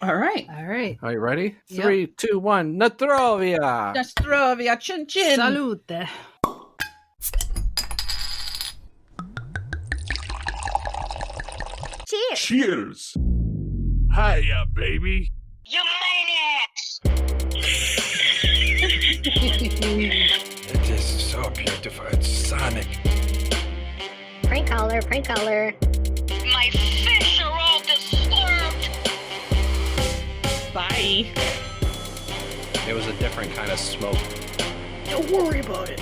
All right. Are you ready? Yep. 3, 2, 1. Natrovia! Nastrovia, chin chin. Salute. Cheers. Cheers! Hiya, baby. You maniacs! It is so beautiful. It's Sonic. Prank caller, prank caller. My fish are all disturbed. Bye. It was a different kind of smoke. Don't worry about it.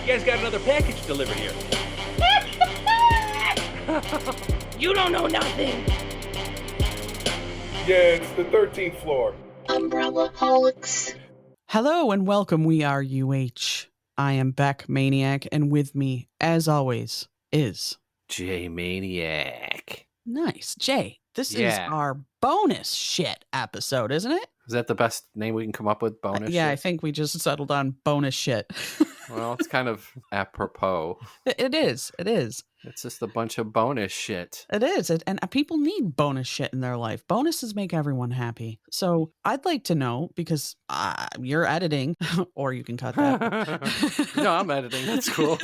You guys got another package delivered here. You don't know nothing. Yeah, it's the 13th floor. Umbrellaholics. Hello and welcome. We are UH. I am Beck Maniac, and with me, as always, is J-Maniac. nice Jay. This is Yeah. our bonus shit episode, isn't it? Is that the best name we can come up with? Bonus Yeah, I shit? think we just settled on bonus shit. Well, it's kind of apropos. It is. It is. It's just a bunch of bonus shit. It is. And people need bonus shit in their life. Bonuses make everyone happy. So I'd like to know, because you're editing, or you can cut that. No, I'm editing. That's cool.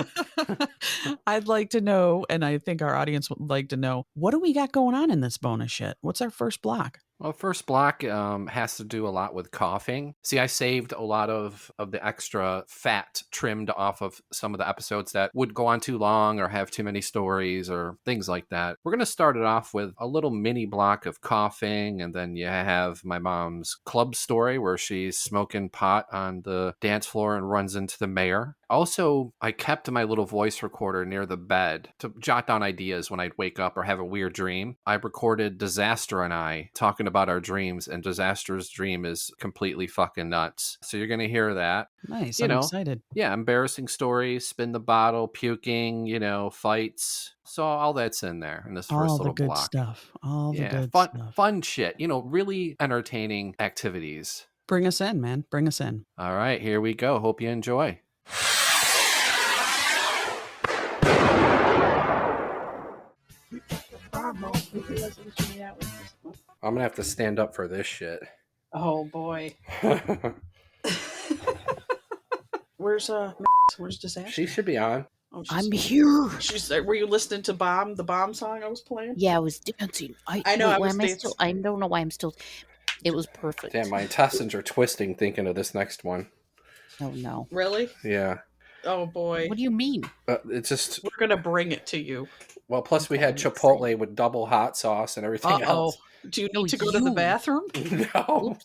I'd like to know, and I think our audience would like to know, what do we got going on in this bonus shit? What's our first block? Well, first block has to do a lot with coughing. See, I saved a lot of the extra fat trimmed off of some of the episodes that would go on too long or have too many stories or things like that. We're going to start it off with a little mini block of coughing, and then you have my mom's club story where she's smoking pot on the dance floor and runs into the mayor. Also, I kept my little voice recorder near the bed to jot down ideas when I'd wake up or have a weird dream. I recorded Disastra and I talking about our dreams, and Disastra's dream is completely fucking nuts. So you're going to hear that. Nice. I'm excited. Yeah, embarrassing stories, spin the bottle, puking, fights. So all that's in there in this first All little the good block. stuff. All the good fun, stuff. fun shit. Really entertaining activities. Bring us in, man. Bring us in. All right, here we go. Hope you enjoy. I'm gonna have to stand up for this shit. Oh boy. Where's Disastra? She should be on. Oh, I'm here. She's there. Were you listening to the bomb song I was playing? Yeah, I was dancing. I know, I was still. I don't know why I'm still. It was perfect. Damn, my intestines are twisting thinking of this next one. Oh no. Really? Yeah. Oh boy. What do you mean? It's just. We're gonna bring it to you. Well, plus we had Chipotle with double hot sauce and everything else. Do you need to go to the bathroom? No.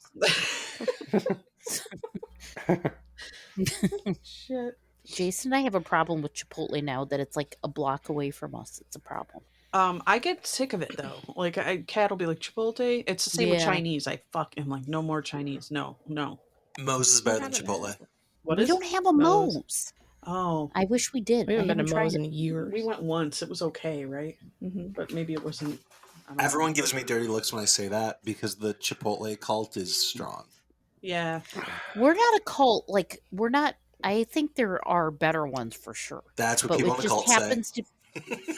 Shit. Jason and I have a problem with Chipotle now that it's like a block away from us. It's a problem. I get sick of it though. Like, Kat will be like, Chipotle. It's the same with Chinese. I am like, no more Chinese. No. Moe's is better than Chipotle. We don't have a Moe's. Oh. I wish we did. We haven't been to tried Moe's it. in years. We went once. It was okay, right? Mm-hmm. But maybe it wasn't. I don't know. Everyone gives me dirty looks when I say that because the Chipotle cult is strong. Yeah. We're not a cult. Like, we're not. I think there are better ones for sure. That's what But people it in the just cult happens say.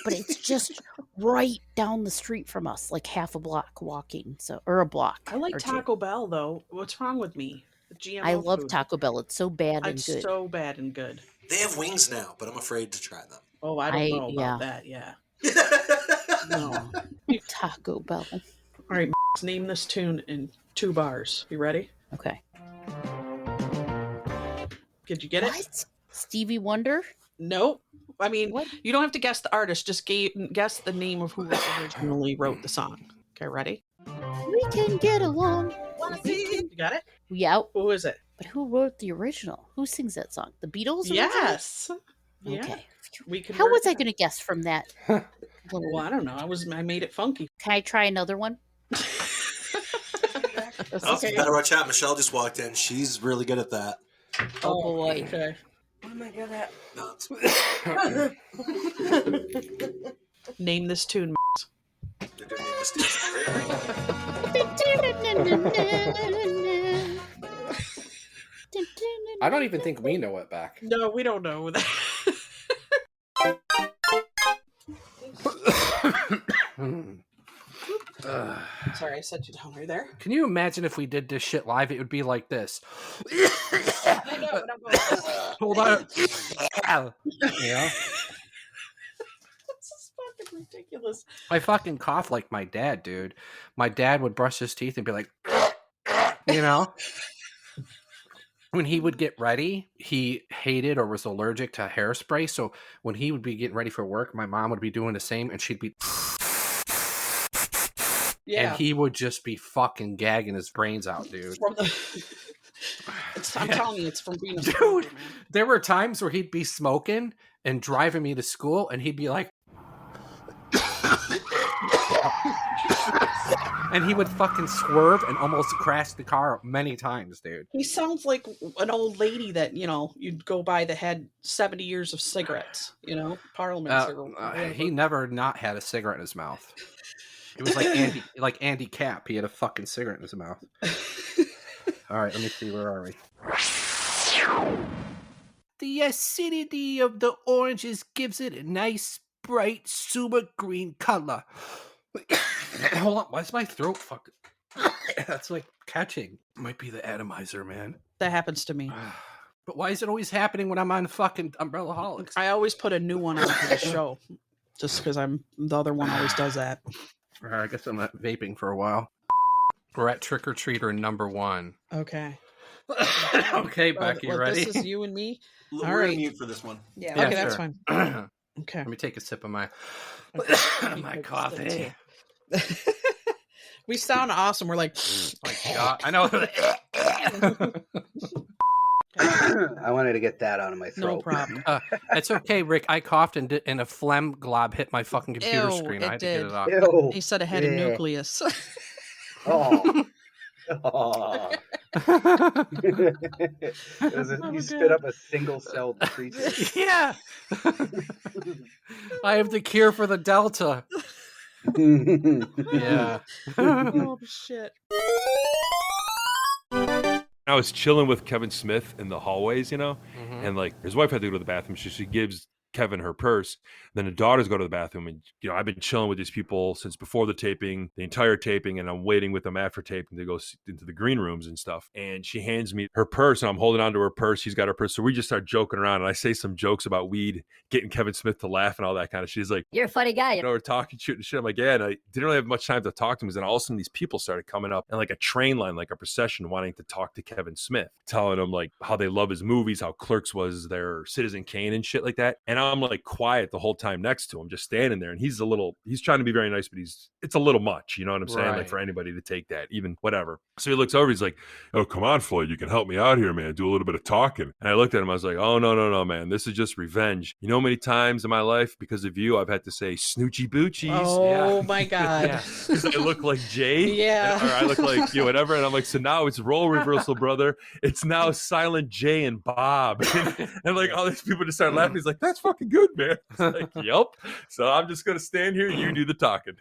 But it's just right down the street from us, like half a block walking. Or a block. I like or two. Taco Bell though. What's wrong with me? The GMO I love food. Taco Bell. It's so bad and It's good. so bad and good. They have wings now, but I'm afraid to try them. Oh, I don't know about that. Yeah. No. Taco Bell. All right, name this tune in 2 bars. You ready? Okay. Did you get it? What? Stevie Wonder? Nope. I mean, What? you don't have to guess the artist. Just guess the name of who originally wrote the song. Okay, ready? We can get along. You got it? Yeah. Who is it? But who wrote the original? Who sings that song? The Beatles? originally? Yes. Okay. Yeah. We can. How was I going to guess from that? Well, I don't know. I made it funky. Can I try another one? Okay. Better watch out. Michelle just walked in. She's really good at that. Oh, boy. Okay. What am I good at? Not. Name this tune. You're doing this too. I don't even think we know it back. No, we don't know that. Sorry, I set you down right there. Can you imagine if we did this shit live? It would be like this. I know, and I'm going, Hold on. Yeah. this is fucking ridiculous. I fucking cough like my dad, dude. My dad would brush his teeth and be like, you know? When he would get ready, he hated or was allergic to hairspray. So when he would be getting ready for work, my mom would be doing the same and she'd be... Yeah. And he would just be fucking gagging his brains out, dude. I'm telling you, it's from being a Dude, smoker, man. there were times where he'd be smoking and driving me to school, and he'd be like... and he would fucking swerve and almost crash the car many times, dude. He sounds like an old lady that, you'd go by that had 70 years of cigarettes, Parliaments or whatever. He never not had a cigarette in his mouth. It was like Andy Capp. He had a fucking cigarette in his mouth. All right, let me see. Where are we? The acidity of the oranges gives it a nice, bright, super green color. Hold on. Why's my throat fucking... That's like catching. Might be the atomizer, man. That happens to me. But why is it always happening when I'm on fucking Umbrellaholics? I always put a new one on for the show. Just because the other one always does that. All right, I guess I'm not vaping for a while. We're at Trick or Treater number 1. Okay. Okay, Becky, you ready? This is you and me? We're All gonna right. mute for this one. Yeah, Yeah, okay, that's sure. fine. Okay. Let me take a sip of my my Keep coffee. We sound awesome. We're like, Oh my God, I know. I wanted to get that out of my throat. no problem. It's okay, Rick. I coughed and a phlegm glob hit my fucking computer Ew, screen. it I had to did. get it off. Ew. He said it had a Yeah. nucleus. Oh. Oh. You spit up a single-celled creature. Yeah. I have the cure for the Delta. Yeah. Oh, shit. I was chilling with Kevin Smith in the hallways, Mhm. and like his wife had to go to the bathroom. She gives Kevin her purse. Then the daughters go to the bathroom, and I've been chilling with these people since before the taping, the entire taping, and I'm waiting with them after taping to go into the green rooms and stuff. And she hands me her purse, and I'm holding on to her purse. She's got her purse, so we just start joking around, and I say some jokes about weed, getting Kevin Smith to laugh and all that kind of. She's like, You're a funny guy. we're talking, shooting shit. I'm like, yeah, and I didn't really have much time to talk to him. And then all of a sudden, these people started coming up and like a train line, like a procession, wanting to talk to Kevin Smith, telling him like how they love his movies, how Clerks was their Citizen Kane and shit like that. And I'm like quiet the whole time next to him, just standing there. And he's trying to be very nice, but it's a little much, you know what I'm saying? Right. Like for anybody to take that, even whatever. So he looks over, he's like, oh, come on, Floyd, you can help me out here, man. Do a little bit of talking. And I looked at him, I was like, oh, no, man. This is just revenge. You know how many times in my life, because of you, I've had to say snoochie boochies. Oh, my God. Yeah. Because I look like Jay. Yeah. Or I look like whatever. And I'm like, so now it's role reversal, brother. It's now Silent Jay and Bob. And like all these people just start laughing. He's like, that's fucking good, man. It's like, yep. So I'm just going to stand here. You do the talking.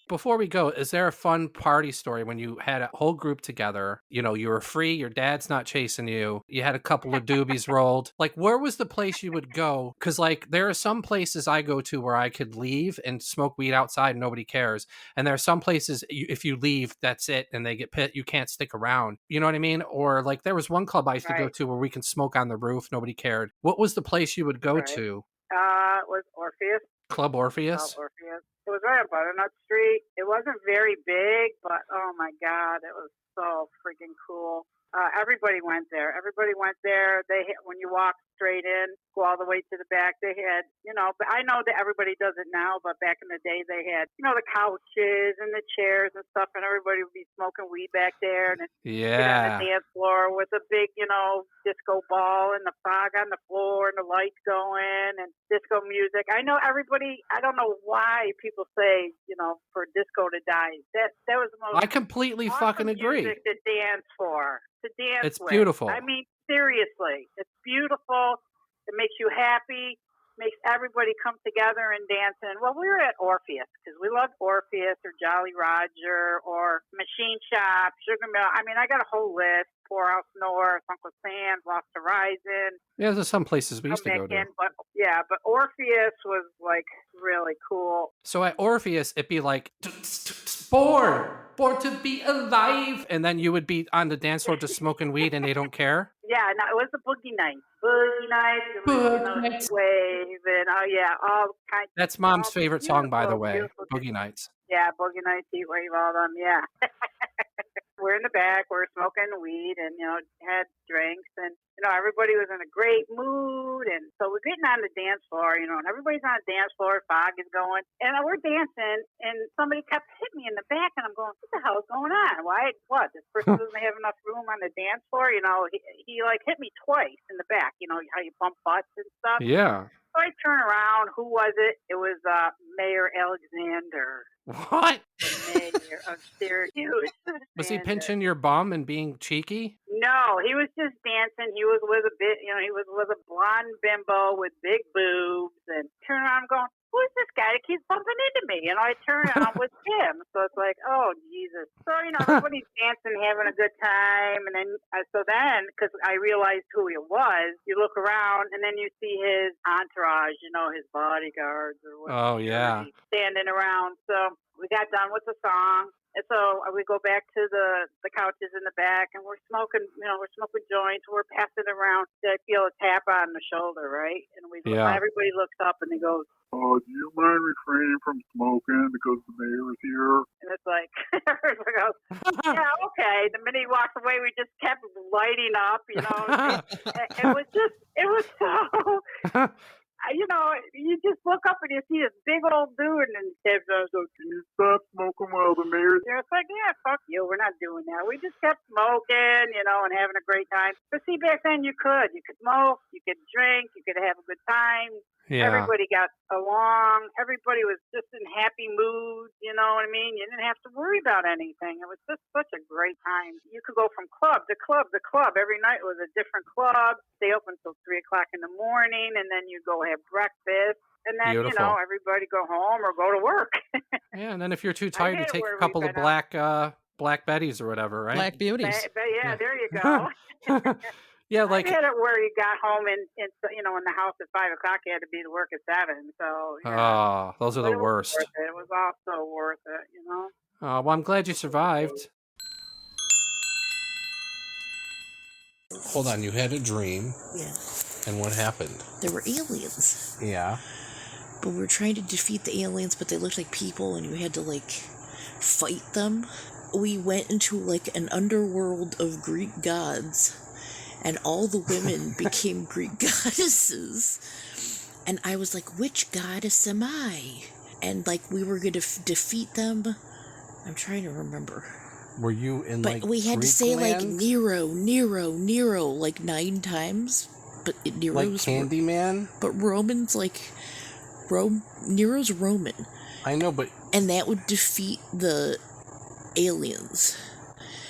Before we go, is there a fun party story when you had a whole group together? You were free, your dad's not chasing you, you had a couple of doobies rolled. Like, where was the place you would go? Because, like, there are some places I go to where I could leave and smoke weed outside and nobody cares. And there are some places, if you leave, that's it, and they get pissed, you can't stick around. You know what I mean? Or, like, there was one club I used to go to where we can smoke on the roof, nobody cared. What was the place you would go to? It was Orpheus. Club Orpheus? Orpheus. It was right on Butternut Street. It wasn't very big, but oh my God, it was so freaking cool. Everybody went there. When you walk straight in, go all the way to the back, they had, but I know that everybody does it now, but back in the day they had, the couches and the chairs and stuff, and everybody would be smoking weed back there. And Yeah. on the dance floor with a big, disco ball and the fog on the floor and the lights going and disco music. I know everybody, I don't know why people say, for disco to die. That was the most I completely awesome fucking agree. music to dance for. It's with. beautiful. I mean, seriously, it's beautiful. It makes you happy, makes everybody come together and dance. And well, we were at Orpheus because we loved Orpheus or Jolly Roger or Machine Shop, Sugar Mill. I mean, I got a whole list. Poorhouse North, Uncle Sam's, Lost Horizon. Yeah, there's some places we used to go to. But Orpheus was like really cool. So at Orpheus, it'd be like, born to be alive. And then you would be on the dance floor just smoking weed and they don't care. Yeah, no, it was a boogie night. Boogie night, it was, wave, and all kinds. That's Mom's favorite song, by the way, Boogie Nights. Yeah, Boogie Nights, Heat Wave, all them, yeah. We're in the back, we're smoking weed and, had drinks and, everybody was in a great mood. And so we're getting on the dance floor, and everybody's on the dance floor, fog is going. And we're dancing and somebody kept hitting me in the back and I'm going, what the hell is going on? Why, what? This person doesn't have enough room on the dance floor? He like hit me twice in the back, how you bump butts and stuff. Yeah. So I turn around. Who was it? It was Mayor Alexander. What? Mayor of Syracuse. Was he pinching your bum and being cheeky? No, he was just dancing. He was with he was with a blonde bimbo with big boobs. And turn around, going, who's this guy that keeps bumping into me? I turn around with him. So it's like, oh, Jesus. So, everybody's dancing, having a good time. And then, because I realized who he was, you look around and then you see his entourage, his bodyguards or whatever. Oh, yeah. Standing around. So we got done with the song. And so we go back to the couches in the back, and we're smoking, we're smoking joints. We're passing around. I feel a tap on the shoulder, right? And everybody looks up and he goes, do you mind refraining from smoking because the mayor is here? And it's like, everybody goes, yeah, okay. The minute he walks away, we just kept lighting up, It was so... you just look up and you see this big old dude and Deb goes, can you stop smoking while the mayor's here? It's like, yeah, fuck you. We're not doing that. We just kept smoking, and having a great time. But see, back then you could smoke, you could drink, you could have a good time. Yeah. Everybody got along. Everybody was just in happy moods. You know what I mean? You didn't have to worry about anything. It was just such a great time. You could go from club to club to club. Every night was a different club. Stay open till 3 o'clock in the morning, and then you go have breakfast. And then, Beautiful. Everybody go home or go to work. Yeah, and then if you're too tired, you take a couple of black Betties or whatever, right? Black Beauties. Yeah, there you go. Yeah, like I had it where you got home in the house at 5 o'clock. You had to be to work at 7. So those are the worst. It was also worth it, Well, I'm glad you survived. Hold on, you had a dream. Yeah. And what happened? There were aliens. Yeah. But we were trying to defeat the aliens, but they looked like people, and you had to fight them. We went into an underworld of Greek gods. And all the women became Greek goddesses. And I was like, which goddess am I? And we were going to defeat them. I'm trying to remember. Were you in But we had Greek to say land? Nero 9 times. But Nero's Candyman? But Romans Nero's Roman. I know, but and that would defeat the aliens.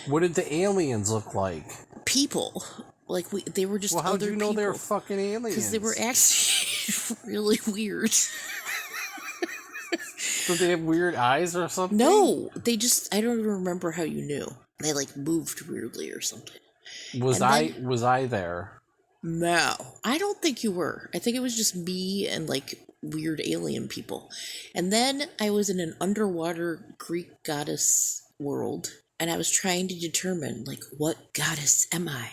What did the aliens look like? People. They were just how'd other you know people. they were fucking aliens? Because they were actually really weird. Did they have weird eyes or something? No, I don't even remember how you knew. They moved weirdly or something. Was I there? No, I don't think you were. I think it was just me and weird alien people. And then I was in an underwater Greek goddess world, and I was trying to determine what goddess am I?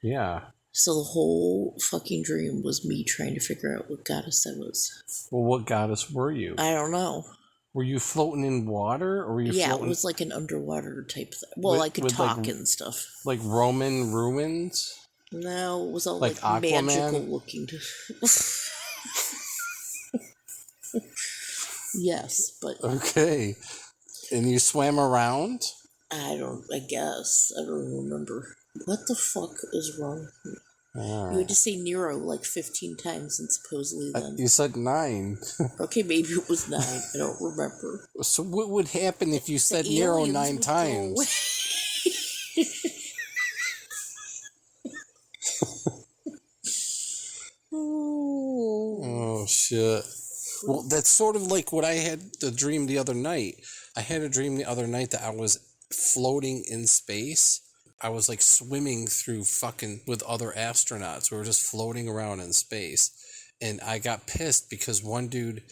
Yeah. So the whole fucking dream was me trying to figure out what goddess I was. Well, what goddess were you? I don't know. Were you floating in water, or were you? Yeah, floating... it was an underwater type thing. Well, I could talk and stuff. Like Roman ruins. No, it was all Aquaman? magical looking. Yes, but okay. And you swam around? I guess I don't remember. What the fuck is wrong with me? You had to say Nero 15 times, and supposedly then... You said 9. Okay, maybe it was 9. I don't remember. So what would happen if you said Nero 9 times? Oh, shit. Well, that's sort of like what I had the dream the other night. I had a dream the other night that I was floating in space. I was like swimming through fucking with other astronauts. We were just floating around in space. And I got pissed because one dude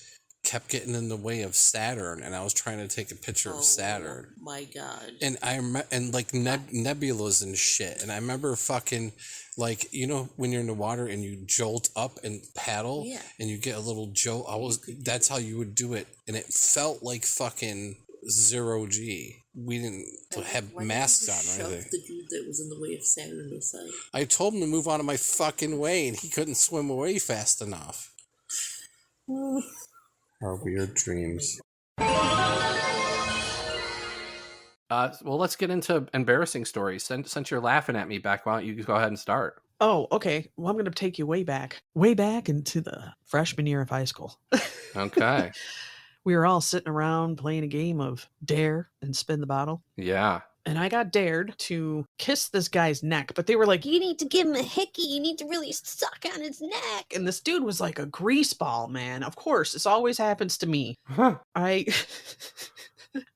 kept getting in the way of Saturn, and I was trying to take a picture of Saturn. My God. And and like nebulas and shit. And I remember fucking, like, you know, when you're in the water and you jolt up and paddle, and you get a little jolt. That's how you would do it, and it felt like fucking 0G. We didn't have masks on or anything. The dude that was in the way of Saturn aside. I told him to move out of my fucking way, and he couldn't swim away fast enough. Our weird dreams. Well, let's get into embarrassing stories. Since you're laughing at me, Beck, why don't you go ahead and start? Oh, okay. Well, I'm going to take you way back into the freshman year of high school. Okay. We were all sitting around playing a game of dare and spin the bottle. Yeah. And I got dared to kiss this guy's neck, but they were like, you need to give him a hickey. You need to really suck on his neck. And this dude was like a grease ball, man. Of course, this always happens to me.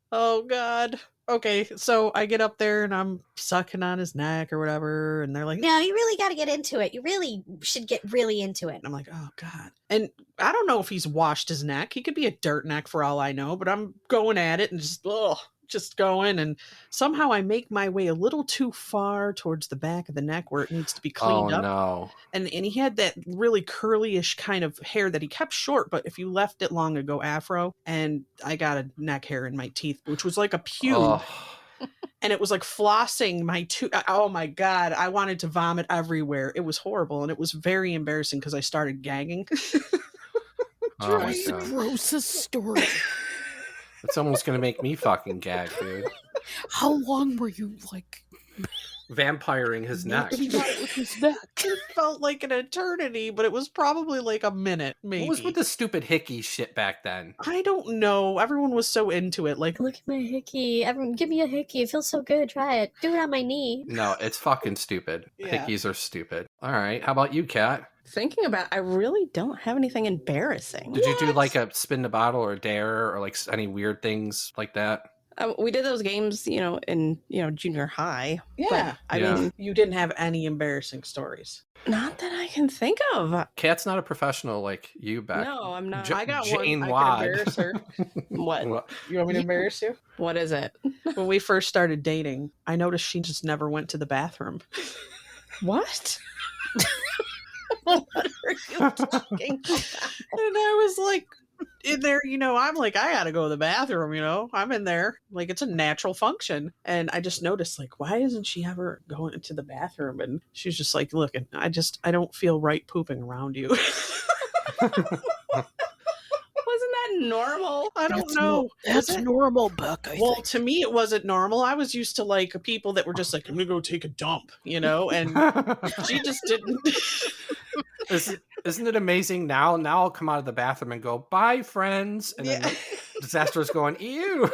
Oh, God. Okay, so I get up there and I'm sucking on his neck or whatever, and they're like, no, you really got to get into it. You really should get really into it. And I'm like, oh, God. And I don't know if he's washed his neck. He could be a dirt neck for all I know, but I'm going at it and just going, and somehow I make my way a little too far towards the back of the neck where it needs to be cleaned up. No. And he had that really curly-ish kind of hair that he kept short, but if you left it long ago, afro, and I got a neck hair in my teeth, which was like a pube. And it was like flossing my tooth. Oh my God. I wanted to vomit everywhere. It was horrible. And it was very embarrassing because I started gagging. Oh That's the grossest story. It's almost going to make me fucking gag, dude. How long were you, like... vampiring his neck? It felt like an eternity, but it was probably like a minute, maybe. What was with the stupid hickey shit back then? I don't know. Everyone was so into it. Like, look at my hickey. Everyone, give me a hickey. It feels so good. Try it. Do it on my knee. No, it's fucking stupid. Yeah. Hickeys are stupid. All right. How about you, Kat? Thinking about it, I really don't have anything embarrassing. Did you do like a spin the bottle or dare or like any weird things like that? We did those games, in junior high. Yeah. I mean, you didn't have any embarrassing stories. Not that I can think of. Kat's not a professional like you, Beck. No, I'm not. I got Jane one. Wad. I can embarrass her. What? You want me to embarrass you? What is it? When we first started dating, I noticed she just never went to the bathroom. What? What are you talking about? And I was like, in there, I'm like, I gotta go to the bathroom, I'm in there. Like, it's a natural function. And I just noticed, like, why isn't she ever going into the bathroom? And she's just like, look, I don't feel right pooping around you. Wasn't that normal? I don't know. That's normal, Buck. Well, to me, it wasn't normal. I was used to like people that were just like, I'm gonna go take a dump, and she just didn't. Isn't it amazing? Now I'll come out of the bathroom and go, bye, friends. And then Disastra's going, ew.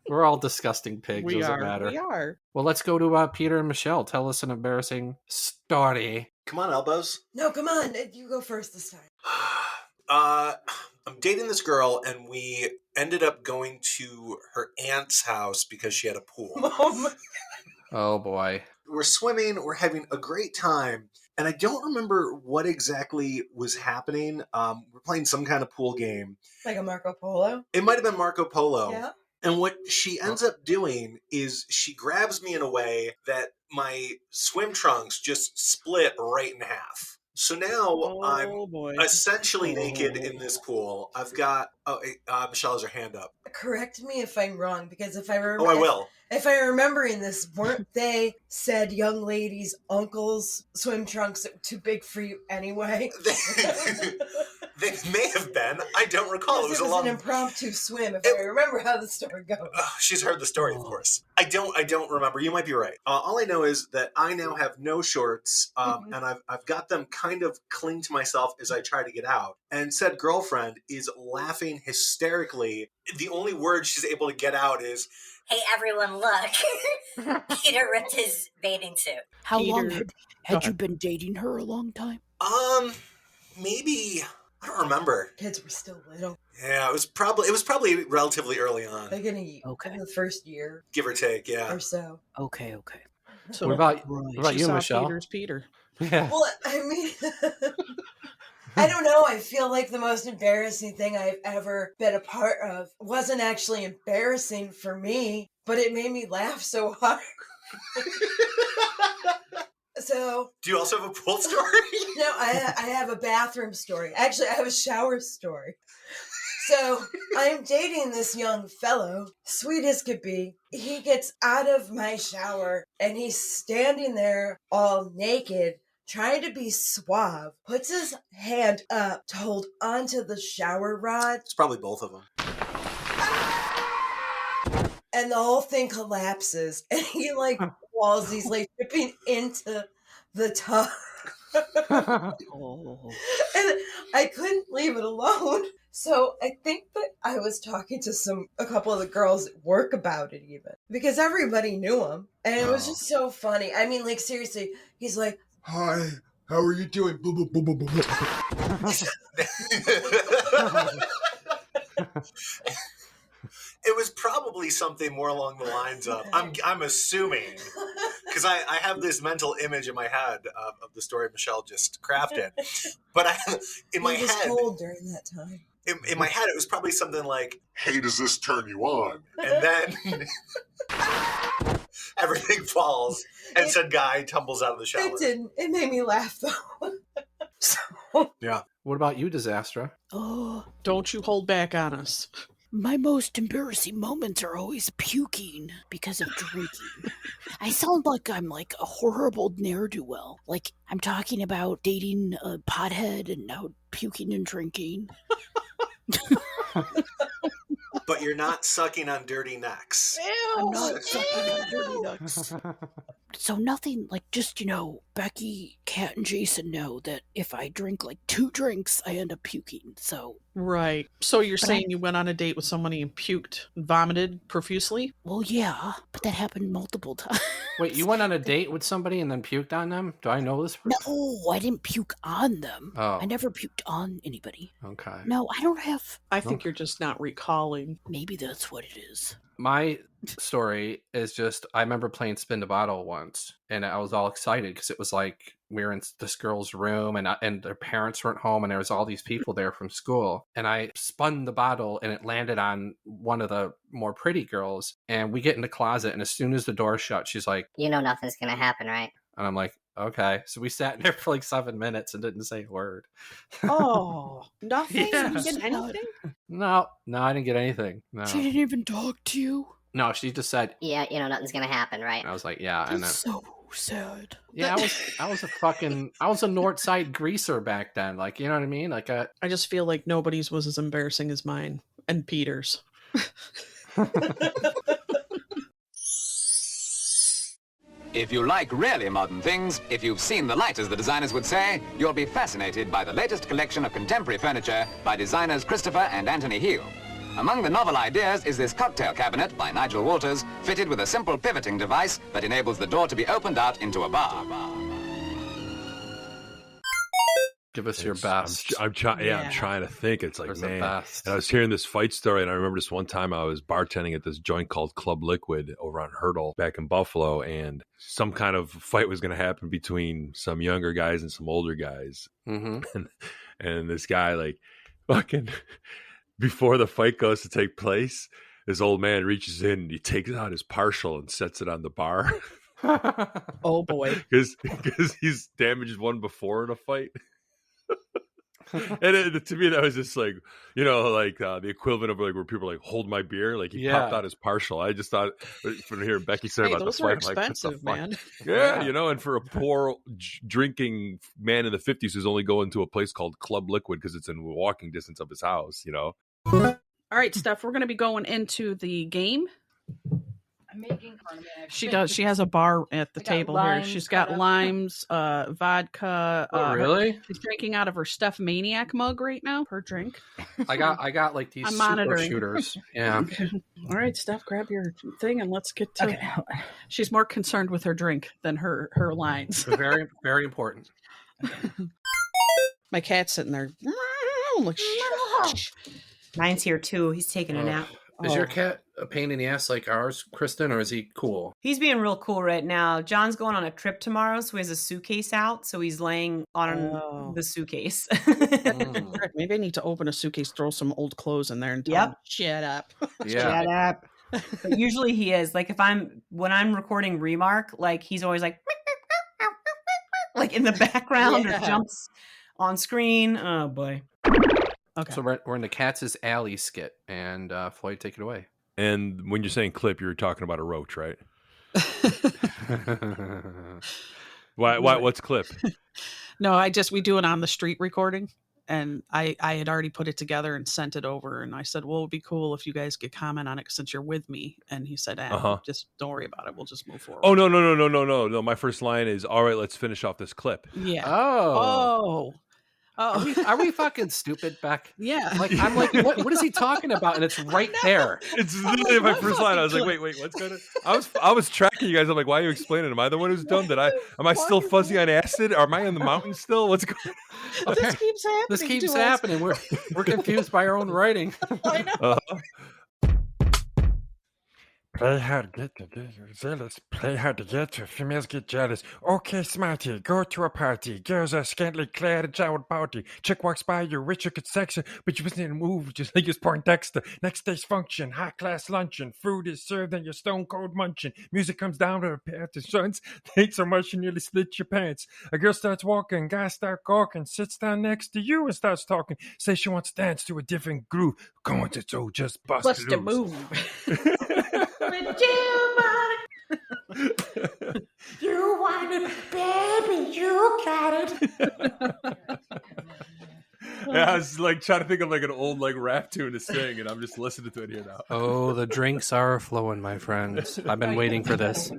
We're all disgusting pigs. Doesn't matter. We are. Well, let's go to Peter and Michelle. Tell us an embarrassing story. Come on, elbows. No, come on. You go first this time. I'm dating this girl, and we ended up going to her aunt's house because she had a pool. Oh, boy. We're swimming. We're having a great time. And I don't remember what exactly was happening. We're playing some kind of pool game. Like a Marco Polo? It might have been Marco Polo. Yeah. And what she ends up doing is she grabs me in a way that my swim trunks just split right in half. So now I'm essentially naked in this pool. I've got... Michelle has her hand up. Correct me if I'm wrong, because if I remember... Oh, I will. If I'm remembering this, weren't they said young ladies' uncles' swim trunks that were too big for you anyway? They may have been. I don't recall. It was an impromptu swim, if I remember how the story goes. She's heard the story, of course. I don't remember. You might be right. All I know is that I now have no shorts, and I've got them kind of cling to myself as I try to get out. And said girlfriend is laughing hysterically. The only word she's able to get out is, "Hey everyone, look. Peter ripped his bathing suit." How long had you been dating her? A long time? Maybe I don't remember. Kids were still little. Yeah, it was probably relatively early on. Like in the first year. Give or take, yeah. Or so. Okay. So What about she you, saw Michelle? Peter's Peter. Yeah. Well, I mean, I don't know. I feel like the most embarrassing thing I've ever been a part of wasn't actually embarrassing for me, but it made me laugh so hard. So, do you also have a pool story? No, I have a bathroom story. Actually, I have a shower story. So, I'm dating this young fellow, sweet as could be. He gets out of my shower and he's standing there all naked, trying to be suave, puts his hand up to hold onto the shower rod. It's probably both of them. And the whole thing collapses. And he falls. He's tripping into the tub. And I couldn't leave it alone. So I think that I was talking to a couple of the girls at work about it even. Because everybody knew him. And it was just so funny. I mean, seriously, he's like, "Hi, how are you doing?" Blah, blah, blah, blah, blah. It was probably something more along the lines of, I'm assuming, because I have this mental image in my head of the story Michelle just crafted. But in my head, it was cold during that time. In my head, it was probably something like, "Hey, does this turn you on?" And then everything falls, and said guy tumbles out of the shower. It didn't. It made me laugh though. Yeah. What about you, Disastra? Oh, don't you hold back on us. My most embarrassing moments are always puking because of drinking. I sound like I'm a horrible ne'er-do-well. I'm talking about dating a pothead and now puking and drinking. But you're not sucking on dirty necks. I'm not sucking on dirty necks. So nothing just, Becky, Kat, and Jason know that if I drink 2 drinks, I end up puking. So right. So you're saying you went on a date with somebody and puked, vomited profusely? Well, yeah, but that happened multiple times. Wait, you went on a date with somebody and then puked on them? Do I know this person? No, I didn't puke on them. Oh. I never puked on anybody. Okay. No, I don't have... I think you're just not recalling. Maybe that's what it is. My story is just, I remember playing Spin the Bottle once, and I was all excited because it was we were in this girl's room, and their parents weren't home, and there was all these people there from school, and I spun the bottle, and it landed on one of the more pretty girls, and we get in the closet, and as soon as the door shut, she's like, "You know nothing's gonna happen, right?" And I'm like, okay. So we sat there for 7 minutes and didn't say a word. Oh, nothing? Yeah. You didn't get anything? No, I didn't get anything. No. She didn't even talk to you? No, she just said, "Yeah, you know nothing's gonna happen, right?" And I was like, yeah. That's And then, so sad. yeah, I was a North Side greaser back then. You know what I mean? I just feel like nobody's was as embarrassing as mine and Peter's. If you like really modern things, if you've seen the light, as the designers would say, you'll be fascinated by the latest collection of contemporary furniture by designers Christopher and Anthony Heel. Among the novel ideas is this cocktail cabinet by Nigel Walters, fitted with a simple pivoting device that enables the door to be opened out into a bar. Give us your best. I'm trying to think. It's Where's man. the best? And I was hearing this fight story, and I remember this one time I was bartending at this joint called Club Liquid over on Hurdle back in Buffalo, and some kind of fight was going to happen between some younger guys and some older guys. Mm-hmm. And this guy, fucking, before the fight goes to take place, this old man reaches in and he takes out his partial and sets it on the bar. Oh boy. Because he's damaged one before in a fight. And to me, that was just the equivalent of where people are hold my beer. He popped out his partial. I just thought from hearing Becky say about the those fight, are expensive, man. Yeah, and for a poor drinking man in the 50s who's only going to a place called Club Liquid because it's in walking distance of his house, All right, Steph, we're going to be going into the game. I'm making cognac. She does. She has a bar at the table here. She's got limes, vodka. Oh, really? She's drinking out of her Steph Maniac mug right now. Her drink. I got these I'm super monitoring. shooters. Yeah. All right, Steph, grab your thing and let's get to. Okay. She's more concerned with her drink than her lines. Very, very important. My cat's sitting there down. Mine's here too. He's taking a nap. Is your cat a pain in the ass like ours, Kristin, or is he cool? He's being real cool right now. John's going on a trip tomorrow, so he has a suitcase out. So he's laying on the suitcase. Maybe I need to open a suitcase, throw some old clothes in there, and tell him, shut up. Shut up. But usually he is like when I'm recording Remark, like he's always like in the background or jumps on screen. Oh boy. Okay. So we're in the Cats' Alley skit, and Floyd, take it away. And when you're saying clip, you're talking about a roach, right? Why? What's clip? No, we do it on the street recording, and I had already put it together and sent it over, and I said, well, it'd be cool if you guys could comment on it since you're with me. And he said, just don't worry about it. We'll just move forward. Oh, no. My first line is, all right, let's finish off this clip. Yeah. Oh. Are we fucking stupid, Beck? Yeah. I'm like, what is he talking about? And it's right there. It's literally my first line. I was like, wait, what's going on? I was tracking you guys. I'm like, why are you explaining? Am I the one who's dumb? Am I still fuzzy on acid? Am I in the mountains still? What's going on? This keeps happening. This keeps happening. We're confused by our own writing. I know. Play hard to get jealous. Play hard to get to. Females get jealous. Okay, smarty, go to a party. Girls are scantily clad and child party. Chick walks by you, rich you could section, but you wasn't in a move, just like it's Poindexter. Next day's function, high class luncheon. Food is served and you're stone cold munching. Music comes down to a pair of sons. They ain't so much you nearly split your pants. A girl starts walking, guy start gawking, sits down next to you and starts talking. Say she wants to dance to a different groove. Come on, so just bust a loose. move. You want it, baby, you got it. Yeah, I was like trying to think of like an old like rap tune to sing, and I'm just listening to it here now. Oh, the drinks are flowing, my friends. I've been waiting for this.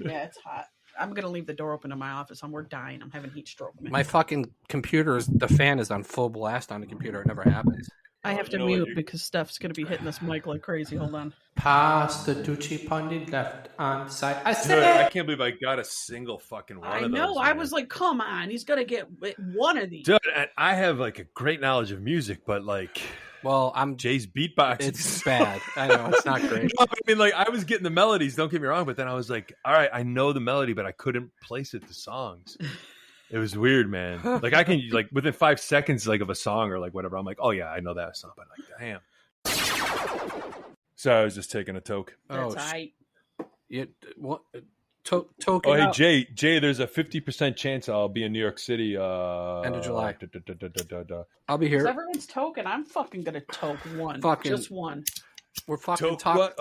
Yeah, it's hot. I'm gonna leave the door open in my office. We're dying. I'm having heat stroke. My fucking the fan is on full blast on the computer. It never happens. I have to mute because Steph's going to be hitting this mic like crazy. Hold on. Pass the Ducci Pundit left on side. I can't believe I got a single fucking one of those. I know. I was like, come on. He's going to get one of these. Dude, and I have like a great knowledge of music, but like... Well, I'm Jay's beatbox. It's bad. I know. It's not great. No, I mean, like, I was getting the melodies. Don't get me wrong. But then I was like, all right, I know the melody, but I couldn't place it to songs. It was weird, man. Like I can like within 5 seconds like of a song or like whatever. I'm like, oh yeah, I know that song. But like, damn. So I was just taking a toke. That's right. What? Token. Oh hey Jay, there's a 50% chance I'll be in New York City. End of July. I'll be Because here. everyone's token. I'm fucking gonna toke one. Just one. We're fucking talking.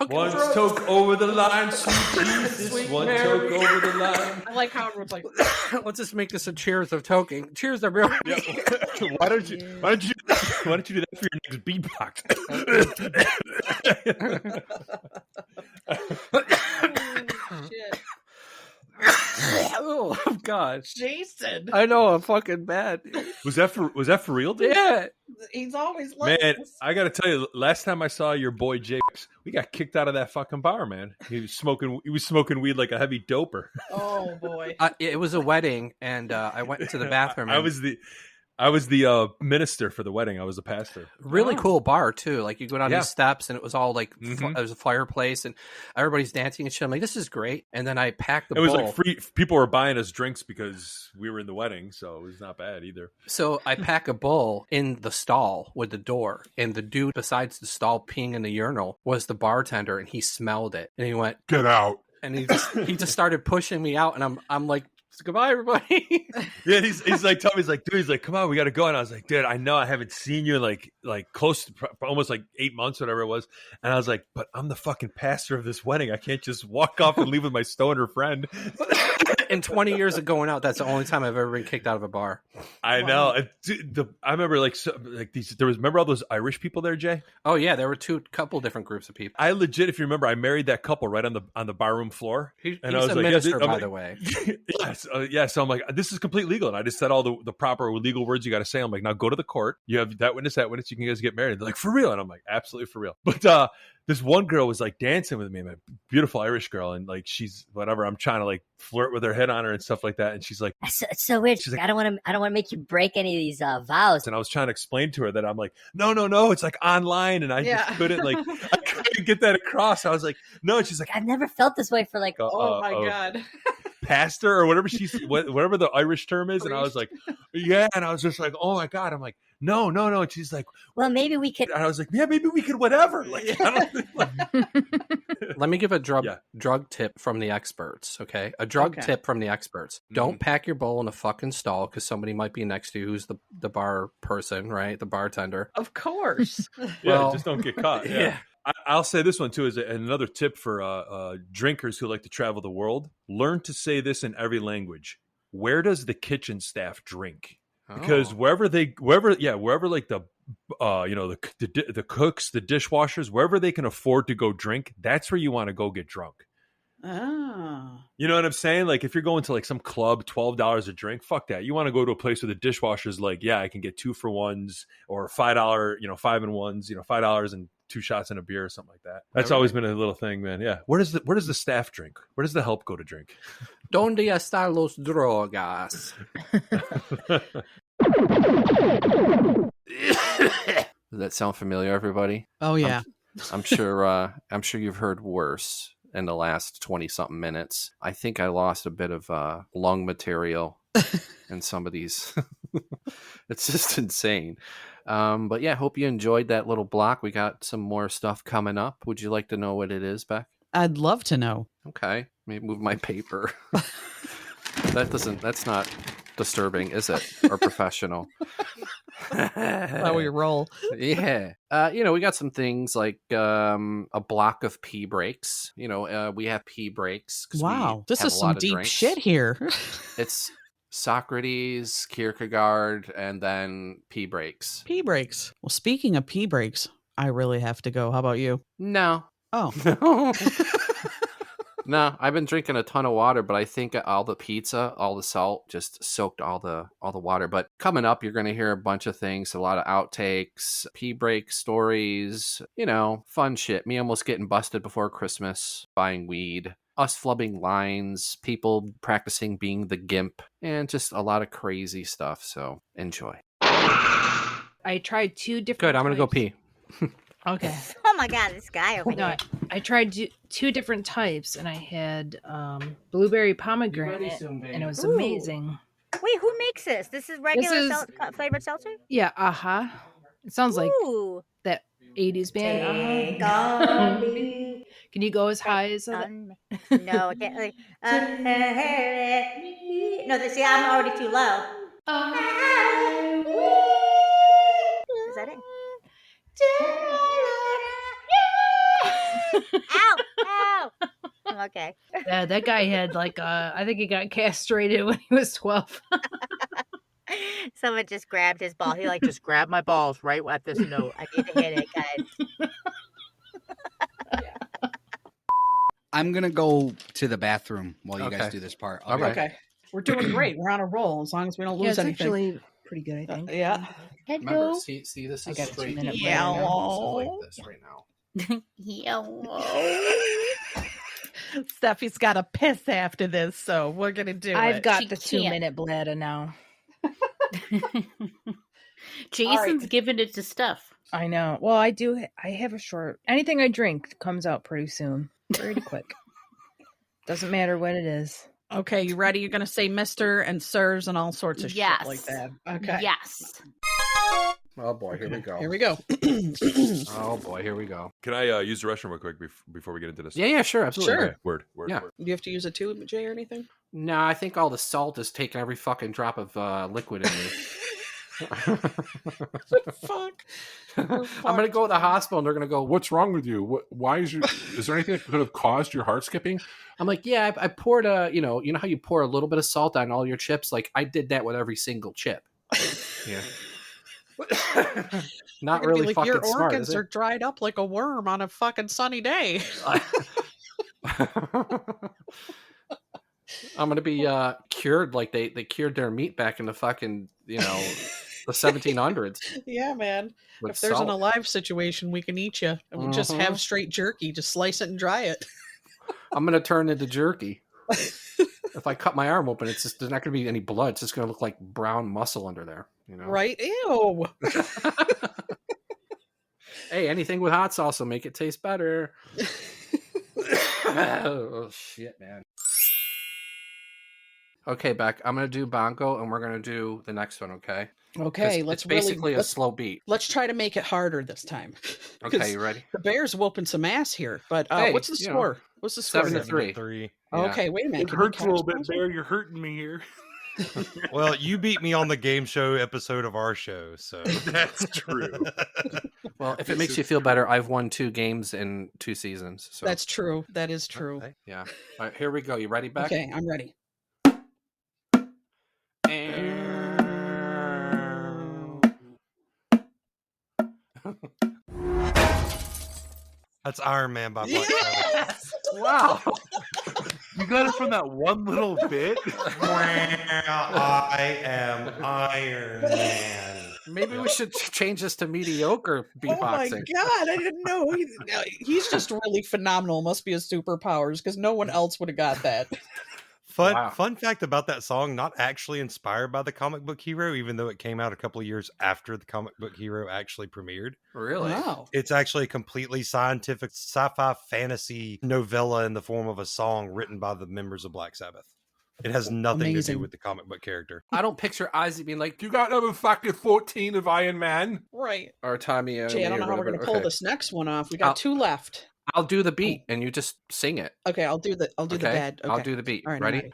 One toke over the line, sweet Jesus. One toke over the line. I like how everyone's like, let's just make this a cheers of toking. Cheers, everyone. Yeah. Why don't you do that for your next beatbox? shit. Oh God, Jason! I know, I'm fucking bad. Was that for real, dude? Yeah. He's always like man. this. I gotta tell you, last time I saw your boy Jake, we got kicked out of that fucking bar, man. He was smoking weed like a heavy doper. Oh boy! It was a wedding, and I went into the bathroom. I was the minister for the wedding. I was the pastor. Really cool bar too. Like you go down these steps, and it was all like Mm-hmm. there was a fireplace, and everybody's dancing and shit. I'm like, this is great. And then I packed the It was bowl. like free. People were buying us drinks because we were in the wedding, so it was not bad either. So I pack a bowl in the stall with the door, and the dude besides the stall peeing in the urinal was the bartender, and he smelled it, and he went, "Get out!" And he just started pushing me out, and I'm like, goodbye, everybody. Yeah, he's like, tell me, he's like, come on, we got to go. And I was like, dude, I know I haven't seen you in like close to almost like 8 months, whatever it was. And I was like, but I'm the fucking pastor of this wedding. I can't just walk off and leave with my stoner friend. In 20 years of going out, that's the only time I've ever been kicked out of a bar. I know. I remember remember all those Irish people there, Jay? Oh yeah, there were couple different groups of people. I legit, if you remember, I married that couple right on the barroom floor. He's I was a like, minister, yeah, by the way. Yes. So I'm like, this is complete legal. And I just said all the proper legal words you got to say. I'm like, now go to the court. You have that witness, you can guys get married. They're like, for real? And I'm like, absolutely for real. But this one girl was like dancing with me, my beautiful Irish girl. And like, she's whatever. I'm trying to like flirt with her head on her and stuff like that. And she's like, it's so weird. She's like, I don't want to make you break any of these vows. And I was trying to explain to her that I'm like, no, it's like online, and I just couldn't get that across. I was like, no. And she's like, I've never felt this way for like, oh my God. pastor or whatever whatever the Irish term is. And I was like, yeah. And I was just like, oh my God. I'm like, no. And she's like, well, maybe we could. And I was like, yeah, maybe we could, whatever. Like, I don't think, Let me give a drug tip from the experts. Okay. A drug tip from the experts. Don't pack your bowl in a fucking stall because somebody might be next to you who's the bar person, right? The bartender. Of course. Just don't get caught. Yeah. I'll say this one too, is another tip for drinkers who like to travel the world. Learn to say this in every language. Where does the kitchen staff drink? Because wherever like the the cooks, the dishwashers, wherever they can afford to go drink, that's where you want to go get drunk. Oh. You know what I'm saying? Like if you're going to like some club, $12 a drink, fuck that. You want to go to a place where the dishwasher's like, yeah, I can get 2 for $1s or $5, 5 and 1s, $5 and 2 shots and a beer or something like that. That's always been a little thing, man. Yeah. Where does the staff drink? Where does the help go to drink? Donde están los drogas? Does that sound familiar, everybody? Oh yeah. I'm sure you've heard worse in the last 20 something minutes. I think I lost a bit of lung material in some of these. It's just insane. But yeah, hope you enjoyed that little block. We got some more stuff coming up. Would you like to know what it is, Beck? I'd love to know. Okay. Let me move my paper. That's not disturbing, is it? Or professional? How we roll. Yeah. We got some things like a block of pee breaks. We have pee breaks. Wow. This is some deep shit here. It's Socrates, Kierkegaard, and then pee breaks. Pee breaks. Well, speaking of pee breaks, I really have to go. How about you? No. Oh. No, I've been drinking a ton of water, but I think all the pizza, all the salt just soaked all the water. But coming up, you're going to hear a bunch of things, a lot of outtakes, pee break stories, fun shit. Me almost getting busted before Christmas, buying weed, us flubbing lines, people practicing being the gimp, and just a lot of crazy stuff. So enjoy. I tried 2 different Good, I'm going to go pee. Okay. Oh my God, this guy over here. I tried 2 different types, and I had blueberry pomegranate, and it was amazing. Wait, who makes this? This is regular flavored seltzer? Yeah, It sounds like that 80s band. Can you go as high as that? No, I can't. No, see, I'm already too low. Is that it? Ow! Okay. Yeah, that guy had I think he got castrated when he was 12. Someone just grabbed his ball. He just grabbed my balls right at this note. I need to hit it, guys. I'm gonna go to the bathroom while you guys do this part. Okay. We're doing great. We're on a roll as long as we don't lose anything. Actually pretty good, I think. Yeah. Remember, see, this is straight. Yellow. Like this right now. Yellow. Steffi's got to piss after this, so we're gonna do it. I've got the 2-minute bladder now. Jason's giving it to Steph. I know. Well, I have a short. Anything I drink comes out pretty soon. Pretty quick. Doesn't matter what it is. Okay, you ready? You're going to say Mr. and Sirs and all sorts of shit like that. Okay. Yes. Oh boy, here we go. Here we go. Oh boy, here we go. Can I use the restroom real quick before we get into this? Yeah, sure, absolutely. Sure. Okay, word. Do you have to use a tube, Jay, or anything? No, I think all the salt is taking every fucking drop of liquid in me. Fuck. I'm gonna go to the hospital and they're gonna go, "What's wrong with you? Why is there anything that could have caused your heart skipping?" I'm like, "Yeah, I poured you know how you pour a little bit of salt on all your chips? Like I did that with every single chip." Yeah. Not really fucking your smart. Organs are dried up like a worm on a fucking sunny day. I'm gonna be cured like they cured their meat back in the fucking the 1700s. Yeah, man. With if there's an salt. alive situation, we can eat you. And we just have straight jerky. Just slice it and dry it. I'm gonna turn into jerky. If I cut my arm open, it's just there's not going to be any blood. It's just going to look like brown muscle under there. You know? Right? Ew. Hey, anything with hot sauce will make it taste better. Oh shit, man. Okay, Beck, I'm gonna do Bongo, and we're gonna do the next one. Okay. Okay, it's basically a slow beat. Let's try to make it harder this time. Okay, you ready? The Bears whooping some ass here, but Hey, what's the score? What's the score? 7-3. Okay, wait a minute. It hurts a little bit, Bear. You're hurting me here. Well, you beat me on the game show episode of our show, so that's true. Well, if it makes you feel better, I've won 2 games in 2 seasons. So That's true. That is true. okay. Yeah. All right, here we go. You ready, Beck? Okay, I'm ready. that's Iron Man by Black Sabbath. Wow. You got it from that one little bit. I am Iron Man. Maybe we should change this to mediocre beatboxing. Oh my god, I didn't know. He's just really phenomenal. Must be his superpowers because no one else would have got that. Fun fact about that song, not actually inspired by the comic book hero, even though it came out a couple of years after the comic book hero actually premiered. Really? Wow. It's actually a completely scientific sci-fi fantasy novella in the form of a song written by the members of Black Sabbath. It has nothing to do with the comic book character. I don't picture Ozzy being like, "You got number fucking 14 of Iron Man," Right. or Tommy. Jay, I don't know how we're gonna pull this next one off. We got 2 left. I'll do the beat, and you just sing it. Okay, I'll do the bad. Okay. I'll do the beat. All right, Ready?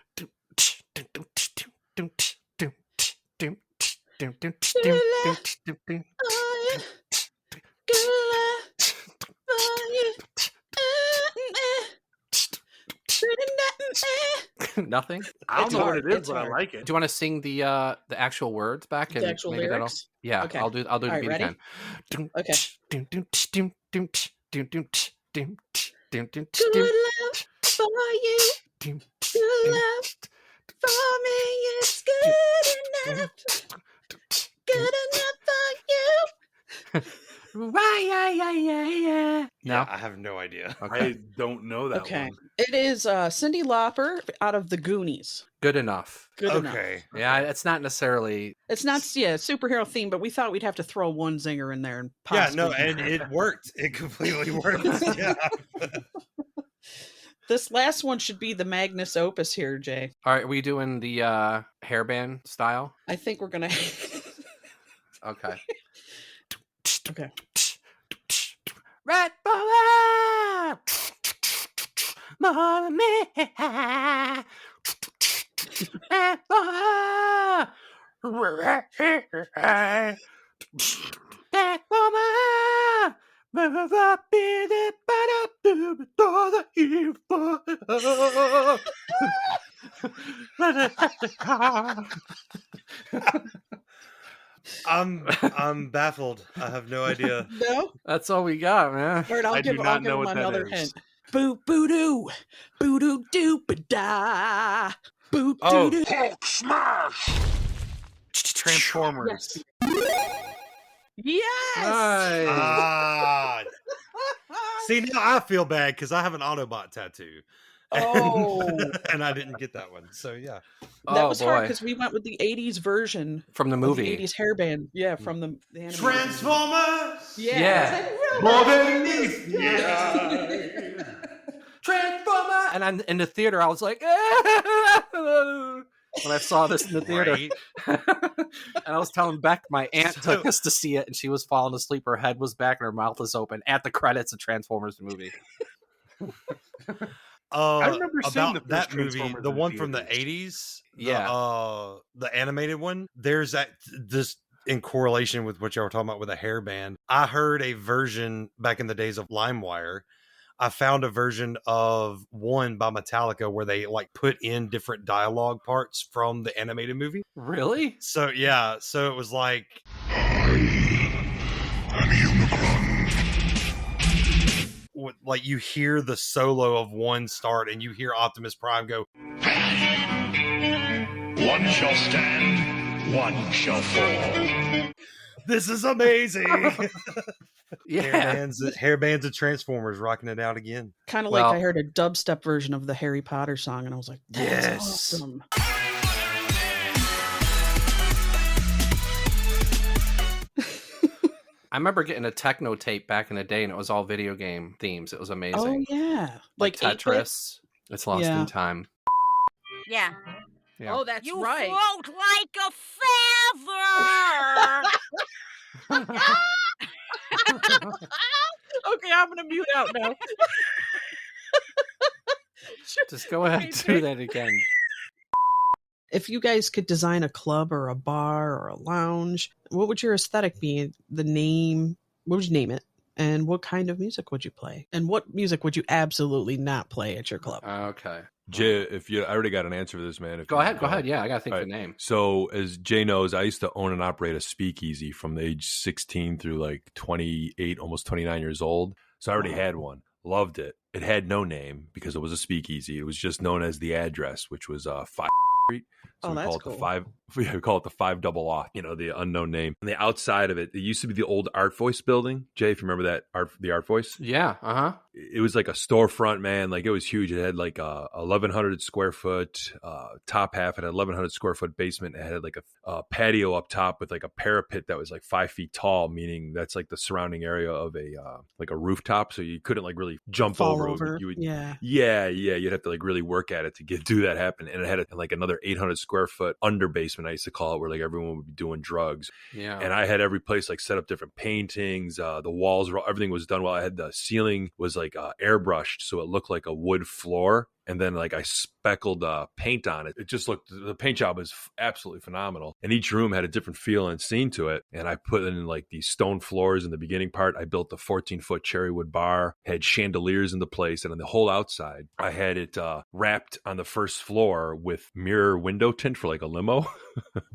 Nothing. I don't know what it is, but I like it. Do you want to sing the actual words back? The actual lyrics? Yeah, Okay. I'll do the All right, beat ready? again. Okay. Good love for you. Good love for me. It's good enough. Good enough for you. Yeah. Yeah, I have no idea. I don't know that Okay. one. It is Cyndi Lauper out of the Goonies. Good enough. Good enough. Yeah, it's not necessarily. It's not superhero theme, but we thought we'd have to throw one zinger in there and Yeah, possibly. no, and it worked. It completely worked. Yeah. This last one should be the Magnus Opus here, Jay. All right, are we doing the hairband style? I think we're gonna. Okay. Okay. Red Bull, more than me. Red Bull, that woman, move up in it, but up to the I'm baffled. I have no idea. No, that's all we got, man. All right, I'll give him another hint. Boo boo doo, boo doo doo ba da, boo doo doo. Hulk smash! Transformers. Yes. Nice. Ah. See, now I feel bad because I have an Autobot tattoo. Oh. And I didn't get that one. So yeah. That was hard because we went with the 80s version from the movie. Of the 80s hairband. Yeah, from the animated Transformers. Yeah. More than these. Yeah. Transformer. And I'm in the theater. I was like, when I saw this in the theater, and I was telling Beck, my aunt took us to see it, and she was falling asleep. Her head was back, and her mouth was open at the credits of Transformers the movie. I remember seeing about the first that movie, Transformers the in one from the theaters. 80s. Yeah. The animated one. There's this in correlation with what y'all were talking about with a hairband. I heard a version back in the days of LimeWire. I found a version of one by Metallica where they like put in different dialogue parts from the animated movie. Really? So yeah, so it was like like you hear the solo of one start and you hear Optimus Prime go, "One shall stand, one shall fall." This is amazing. hair bands and Transformers rocking it out again. Kind of like I heard a dubstep version of the Harry Potter song, and I was like, that's Yes. awesome. I remember getting a techno tape back in the day, and it was all video game themes. It was amazing. Oh, yeah. Like 8-bit? Tetris. It's lost in time. Yeah. Yeah. Oh, that's you right. float like a feather. Okay, I'm gonna mute out now. Just go ahead and do that again. If you guys could design a club or a bar or a lounge, what would your aesthetic be? The name, what would you name it? And what kind of music would you play? And what music would you absolutely not play at your club? Okay. Jay, I already got an answer for this, man. Go ahead. Yeah, I got to think of All the name. So, as Jay knows, I used to own and operate a speakeasy from the age 16 through like 28, almost 29 years old. So I already had one. Loved it. It had no name because it was a speakeasy. It was just known as the address, which was 5 Street. So we call it we call it the 5 double off, the unknown name. And the outside of it used to be the old Art Voice building. Jay, if you remember that the Art Voice? Yeah, It was like a storefront, man. Like it was huge. It had like a 1,100 square foot top half. It had 1,100 square foot basement. It had like a patio up top with like a parapet that was like 5 feet tall, meaning that's like the surrounding area of a like a rooftop. So you couldn't like really jump over it. You would, yeah. You'd have to like really work at it to do that happen. And it had like another 800 square foot under basement, I used to call it, where like everyone would be doing drugs. Yeah. And I had every place like set up different paintings. The walls were, everything was done well. I had the ceiling was like airbrushed, so it looked like a wood floor. And then like I speckled paint on it. It just looked, the paint job was absolutely phenomenal. And each room had a different feel and scene to it. And I put in like these stone floors in the beginning part. I built the 14-foot cherry wood bar, had chandeliers in the place. And on the whole outside, I had it wrapped on the first floor with mirror window tint for like a limo.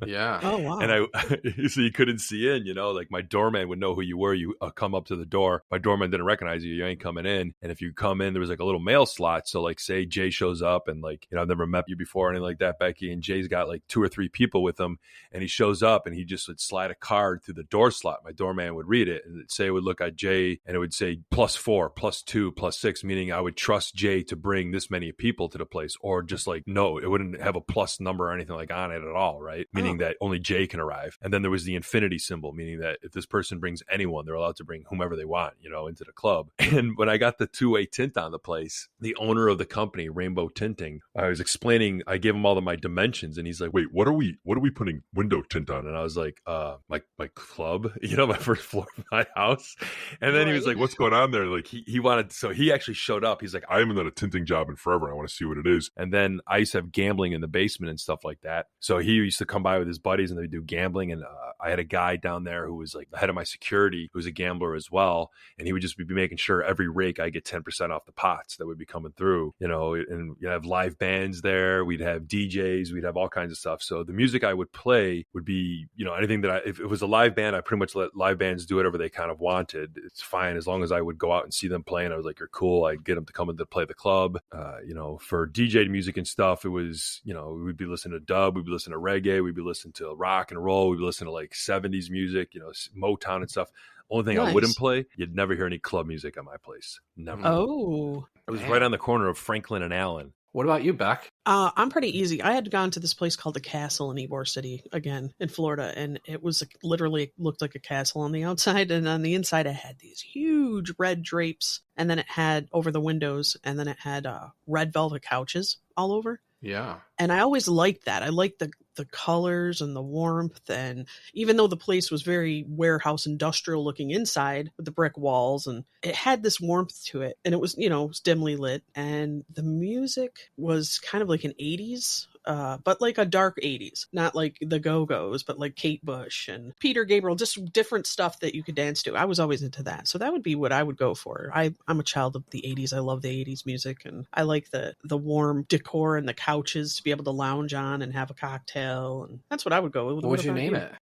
Yeah. Oh, wow. And so you couldn't see in, like my doorman would know who you were. You come up to the door. My doorman didn't recognize you. You ain't coming in. And if you come in, there was like a little mail slot. So like say Jay shows up and like, I've never met you before or anything like that, Becky. And Jay's got like 2 or 3 people with him. And he shows up and he just would slide a card through the door slot. My doorman would read it and it'd say, it would look at Jay and it would say +4, +2, +6, meaning I would trust Jay to bring this many people to the place, or just like, no, it wouldn't have a plus number or anything like on it at all. Right. Meaning that only Jay can arrive. And then there was the infinity symbol, meaning that if this person brings anyone, they're allowed to bring whomever they want, into the club. And when I got the 2-way tint on the place, the owner of the company, Rainbow Tinting, I was explaining, I gave him all of my dimensions and he's like, wait, what are we putting window tint on? And I was like, my club, my first floor of my house. And then he was like, what's going on there? Like he wanted, so he actually showed up. He's like, I haven't done a tinting job in forever. I want to see what it is. And then I used to have gambling in the basement and stuff like that. So he used to come by with his buddies and they'd do gambling. And I had a guy down there who was like the head of my security, who was a gambler as well. And he would just be making sure every rake I get 10% off the pots that would be coming through, and you'd have live bands there. We'd have DJs. We'd have all kinds of stuff. So the music I would play would be, anything that if it was a live band, I pretty much let live bands do whatever they kind of wanted. It's fine as long as I would go out and see them play. And I was like, you're cool. I'd get them to come in to play the club. For DJ music and stuff, it was, we'd be listening to dub. We'd be listening to reggae. We'd be listening to rock and roll. We'd be listening to like 70s music, Motown and stuff. Only thing I wouldn't play, you'd never hear any club music at my place. Never. Oh. It was right on the corner of Franklin and Allen. What about you, Beck? I'm pretty easy. I had gone to this place called the Castle in Ybor City, again, in Florida, and it was literally looked like a castle on the outside, and on the inside it had these huge red drapes, and then it had over the windows, and then it had red velvet couches all over. Yeah. And I always liked that. I liked the colors and the warmth. And even though the place was very warehouse industrial looking inside with the brick walls, and it had this warmth to it. And it was, it was dimly lit. And the music was kind of like an 80s, but like a dark 80s, not like the Go-Go's, but like Kate Bush and Peter Gabriel, just different stuff that you could dance to. I was always into that. So that would be what I would go for. I'm a child of the 80s. I love the 80s music, and I like the warm decor and the couches to be able to lounge on and have a cocktail. And that's what I would go with. What would you name it?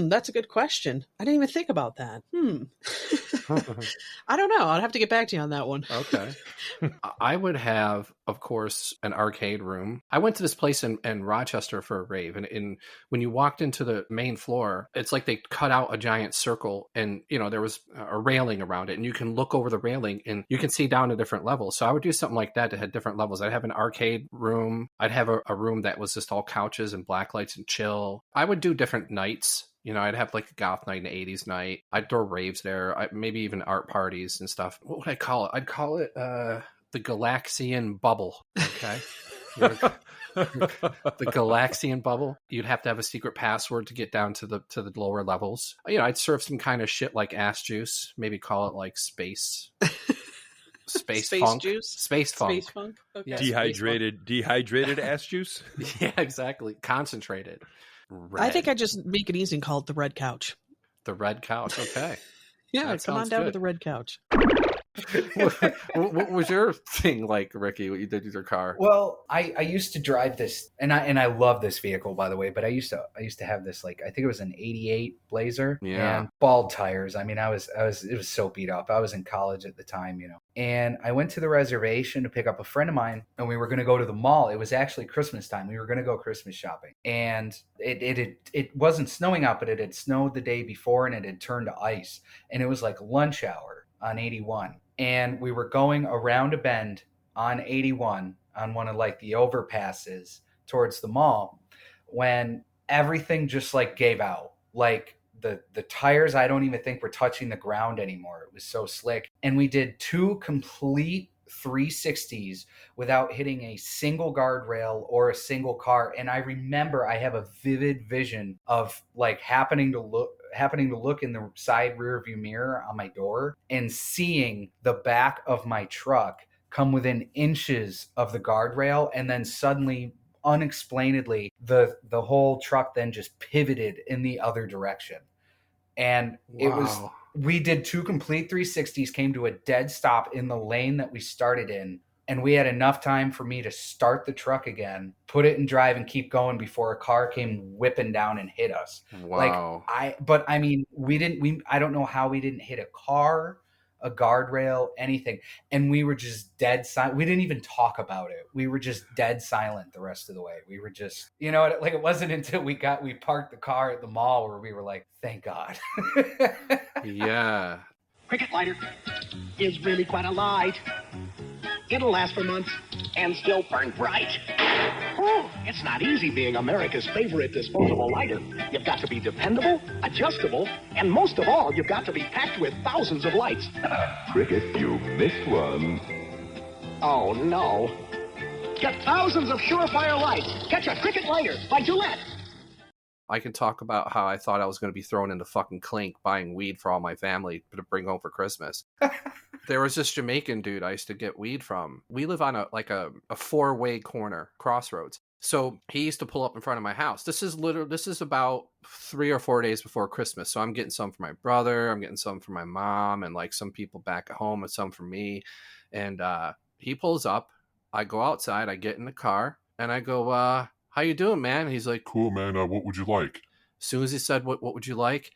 That's a good question. I didn't even think about that. I don't know. I'll have to get back to you on that one. Okay. I would have of course, an arcade room. I went to this place in Rochester for a rave, and when you walked into the main floor, it's like they cut out a giant circle, and there was a railing around it, and you can look over the railing and you can see down to different levels. So I would do something like that had different levels. I'd have an arcade room. I'd have a room that was just all couches and black lights and chill. I would do different nights. I'd have like a goth night and an 80s night. I'd throw raves there, maybe even art parties and stuff. What would I call it? I'd call it the Galaxian Bubble. Okay. The Galaxian Bubble. You'd have to have a secret password to get down to the lower levels. I'd serve some kind of shit like ass juice. Maybe call it like space funk. Juice? Space funk. Space funk? Okay. Yeah, dehydrated ass juice? Yeah, exactly. Concentrated. Red. I think I just make it easy and call it the Red Couch. The Red Couch, okay. Yeah, come on down to the Red Couch. What was your thing like, Ricky, what you did with your car? Well, I used to drive this, and I love this vehicle, by the way, but I used to have this, like, I think it was an 88 Blazer. Yeah. And bald tires. I mean, it was so beat up. I was in college at the time, and I went to the reservation to pick up a friend of mine, and we were going to go to the mall. It was actually Christmas time. We were going to go Christmas shopping, and it wasn't snowing out, but it had snowed the day before, and it had turned to ice, and it was like lunch hour on 81. And we were going around a bend on 81 on one of like the overpasses towards the mall when everything just like gave out. Like the tires, I don't even think were touching the ground anymore. It was so slick. And we did 2 complete 360s without hitting a single guardrail or a single car. And I remember I have a vivid vision of like happening to look in the side rear view mirror on my door and seeing the back of my truck come within inches of the guardrail, and then suddenly, unexplainedly, the whole truck then just pivoted in the other direction. And we did 2 complete 360s, came to a dead stop in the lane that we started in, and we had enough time for me to start the truck again, put it in drive, and keep going before a car came whipping down and hit us. Wow. I don't know how we didn't hit a car, a guardrail, anything. And we were just dead silent. We didn't even talk about it. We were just dead silent the rest of the way. We were just, like it wasn't until we parked the car at the mall where we were like, thank God. Yeah. Cricket lighter is really quite a light. It'll last for months and still burn bright. Oh, it's not easy being America's favorite disposable lighter. You've got to be dependable, adjustable, and most of all, you've got to be packed with thousands of lights. Cricket, you missed one. Oh, no. Get thousands of surefire lights. Catch a Cricket lighter by Gillette. I can talk about how I thought I was going to be thrown into fucking Clink buying weed for all my family to bring home for Christmas. There was this Jamaican dude I used to get weed from. We live on a 4-way corner, crossroads. So he used to pull up in front of my house. This is about 3 or 4 days before Christmas. So I'm getting some for my brother, I'm getting some for my mom, and like some people back at home, and some for me. And he pulls up. I go outside. I get in the car, and I go, "How you doing, man?" And he's like, "Cool, man. What would you like?" As soon as he said, "What would you like?"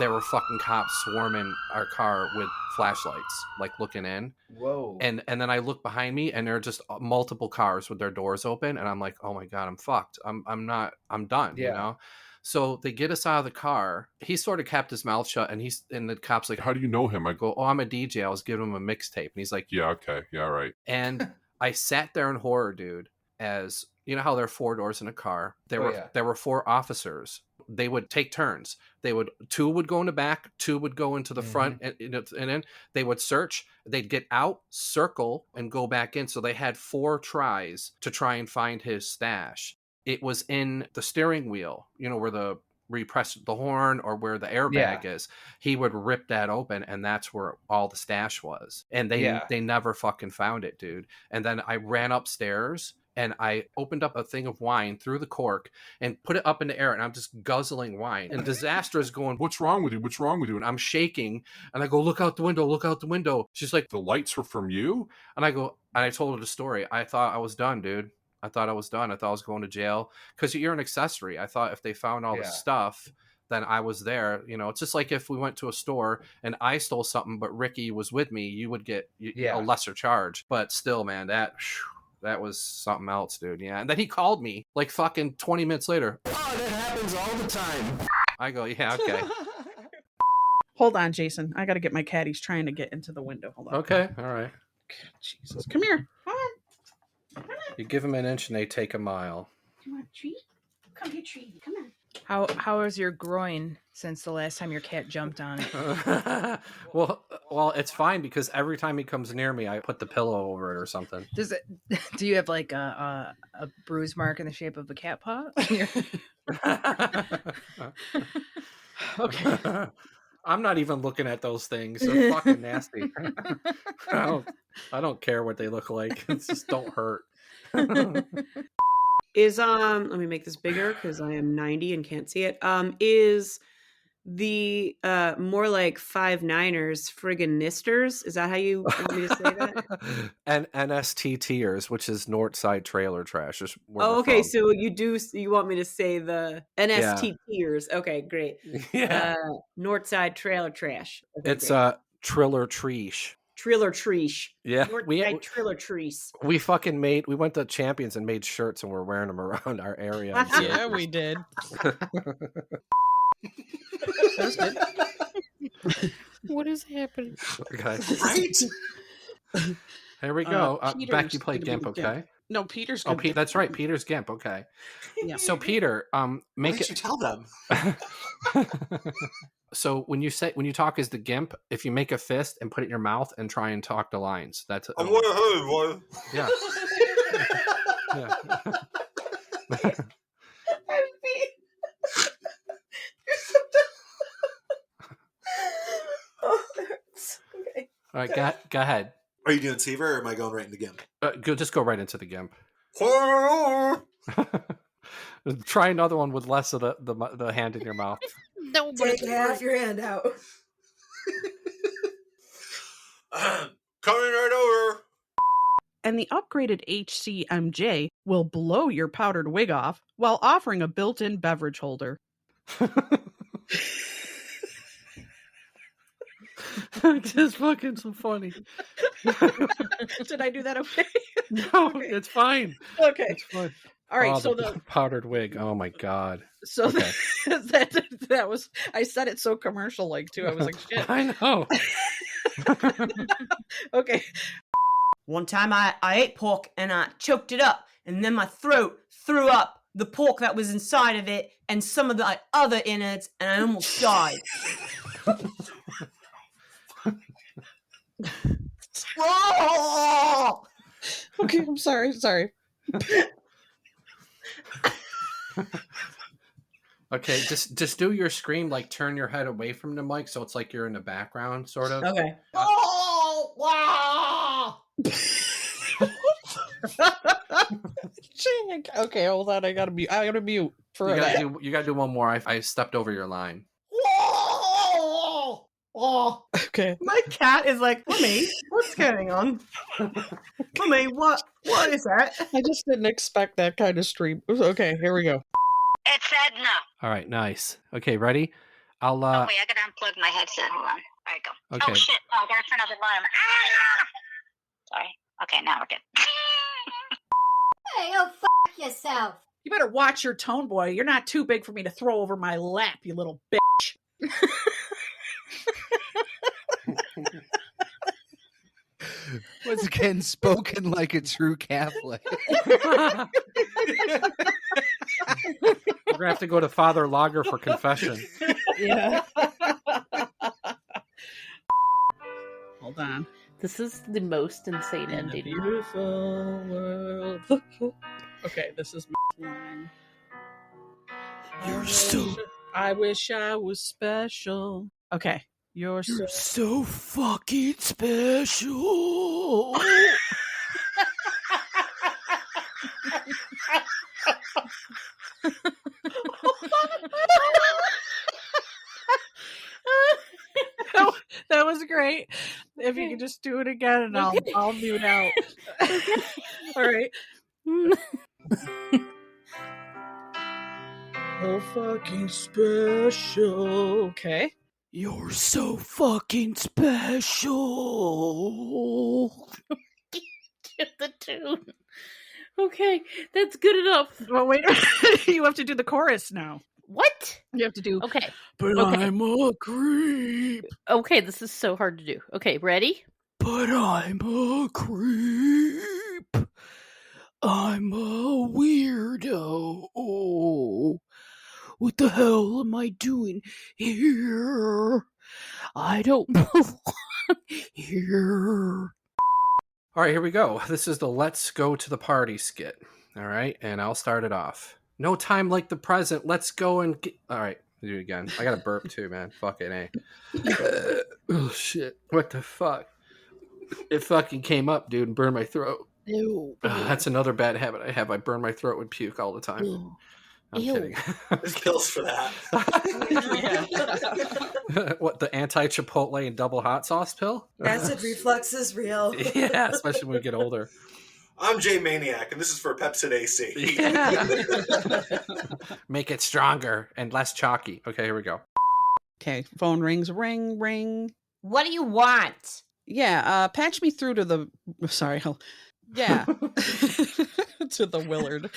there were fucking cops swarming our car with flashlights, like looking in. Whoa. And then I look behind me, and there are just multiple cars with their doors open, and I'm like, oh my God, I'm fucked. I'm done, Yeah. So they get us out of the car. He sort of kept his mouth shut, and the cop's like, "How do you know him?" I go, "Oh, I'm a DJ. I was giving him a mixtape." And he's like, "Yeah, okay. Yeah, right." And I sat there in horror, dude, as you know how there are 4 doors in a car. There were 4 officers. They would take turns. 2 would go in the back, 2 would go into the front, and then they would search. They'd get out, circle, and go back in. So they had 4 tries to try and find his stash. It was in the steering wheel, where you press the horn or where the airbag is. He would rip that open, and that's where all the stash was. And they never fucking found it, dude. And then I ran upstairs, and I opened up a thing of wine through the cork and put it up in the air, and I'm just guzzling wine. And Disastra is going, "What's wrong with you? What's wrong with you?" And I'm shaking, and I go, "Look out the window, look out the window." She's like, "The lights were from you?" And I told her the story. I thought I was done, dude. I thought I was done. I thought I was going to jail because you're an accessory. I thought if they found all the stuff, then I was there. It's just like if we went to a store and I stole something, but Ricky was with me, you would get a lesser charge. But still, man, That was something else, dude. Yeah. And then he called me like fucking 20 minutes later. Oh, that happens all the time. I go, yeah, okay. Hold on, Jason. I got to get my cat. He's trying to get into the window. Hold on. Okay. All right. Jesus. Come here. You give him an inch and they take a mile. Come on, tree. Come here, tree. Come on. How is your groin since the last time your cat jumped on it? Well, it's fine because every time he comes near me, I put the pillow over it or something. Do you have like a bruise mark in the shape of a cat paw? Okay. I'm not even looking at those things. They're fucking nasty. I don't care what they look like. It just don't hurt. Is let me make this bigger because I am 90 and can't see it. Is the more like 5'9"ers friggin' nisters? Is that how you want me to say that? And NST tiers, which is Northside Trailer Trash. Is where Oh, we're okay. from. So you want me to say the NST tiers? Okay, great. Yeah. Northside Trailer Trash. Okay, It's great. Triller Treesh. Triller Treesh. Yeah, Northside Triller Trees. We went to Champions and made shirts and we're wearing them around our area. Yeah, we did. That's good. What is happening? Okay. Right? Here we go. Peter's Beck, you play gonna be GIMP, Gimp. okay? No, Peter's Oh, gonna that's right. Peter's GIMP, okay. Yeah. So Peter, make Why it. did you tell them? So when you talk as the GIMP, if you make a fist and put it in your mouth and try and talk the lines, that's I'm going ahead, boy. Yeah. Yeah. Okay. All right, go ahead. Are you doing Seaver or am I going right into GIMP? Just go right into the GIMP. Try another one with less of the hand in your mouth. No, Take half your hand out. Coming right over. And the upgraded HCMJ will blow your powdered wig off while offering a built-in beverage holder. Just fucking so funny. Did I do that okay? No, it's fine. Okay. It's fine. All right, so the powdered wig. Oh my god. So Okay. that was, I said it so commercial like too. I was like, shit. I know. Okay. One time I ate pork and I choked it up, and then my throat threw up the pork that was inside of it and some of the other innards, and I almost died. Oh! Okay, I'm sorry. Okay, just do your scream, like turn your head away from the mic so it's like you're in the background, sort of. Okay. Oh, wow. Okay, hold on. I gotta mute for You a gotta minute. do one more. I stepped over your line. Oh, okay. My cat is like, Mummy, what's going on? Mummy, what is that? I just didn't expect that kind of stream. Okay, here we go. It's Edna. All right, nice. Okay, ready? I'll Oh, wait, I gotta unplug my headset. Hold on. There you go. Okay. Oh, shit. Oh, I gotta turn off the volume. Ah! Sorry. Okay, now we're good. Hey, oh, fuck yourself. You better watch your tone, boy. You're not too big for me to throw over my lap, you little bitch. Once again, spoken like a true Catholic. We're gonna have to go to Father Lager for confession. Yeah. Hold on. This is the most insane In a ending. beautiful world. Okay, this is mine. I wish I was special. Okay. You're so fucking special. That was great. If you could just do it again and I'll mute out. All right. Oh, fucking special. Okay. You're so fucking special. Get the tune. Okay, that's good enough. Well, wait. You have to do the chorus now. What? You have to do. Okay. But Okay. I'm a creep. Okay, this is so hard to do. Okay, ready? But I'm a creep. I'm a weirdo. Oh, what the hell am I doing here? I don't belong here. All right, here we go. This is the Let's Go to the Party skit. All right, and I'll start it off. No time like the present. Let's go and get... All right, do it again. I got to burp too, man. Fucking A. Oh, shit. What the fuck? It fucking came up, dude, and burned my throat. Ew. That's another bad habit I have. I burn my throat with puke all the time. Ew. I'm Ew. kidding. There's pills for that. What, the anti-Chipotle and double hot sauce pill? Acid reflux is real. Yeah, especially when we get older. I'm Jay Maniac, and this is for Pepsid AC. Make it stronger and less chalky. Okay, here we go. Okay, phone rings. Ring, ring. What do you want? Yeah, patch me through to the... Sorry. Yeah. To the Willard.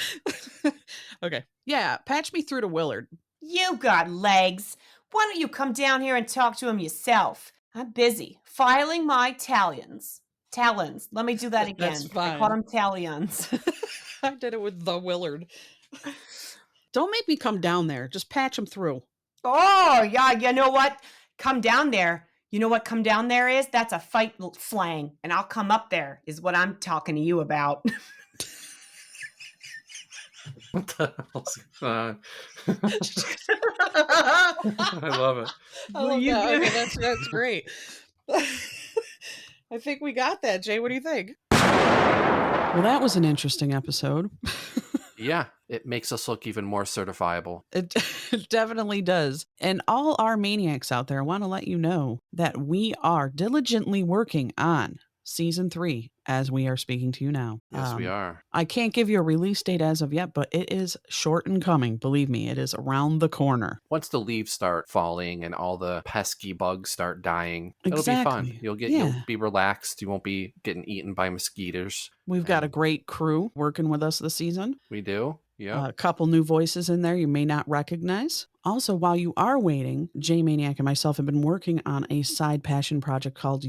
Okay. Yeah, patch me through to Willard. You got legs. Why don't you come down here and talk to him yourself? I'm busy filing my talons. Talons. Let me do that again. That's fine. I call them talons. I did it with the Willard. Don't make me come down there. Just patch him through. Oh, yeah, you know what? Come down there. You know what come down there is? That's a fight slang. And I'll come up there is what I'm talking to you about. What the hell's going on? I love it. I love that. Okay, that's great. I think we got that, Jay. What do you think? Well, that was an interesting episode. Yeah, it makes us look even more certifiable. It definitely does. And all our maniacs out there, I want to let you know that we are diligently working on season 3 as we are speaking to you now. Yes, we are. I can't give you a release date as of yet, but it is short and coming. Believe me, it is around the corner. Once the leaves start falling and all the pesky bugs start dying, it'll be fun. Exactly. You'll Yeah. be relaxed. You won't be getting eaten by mosquitoes. We've got a great crew working with us this season. We do. Yeah. A couple new voices in there you may not recognize. Also, while you are waiting, Jay Maniac and myself have been working on a side passion project called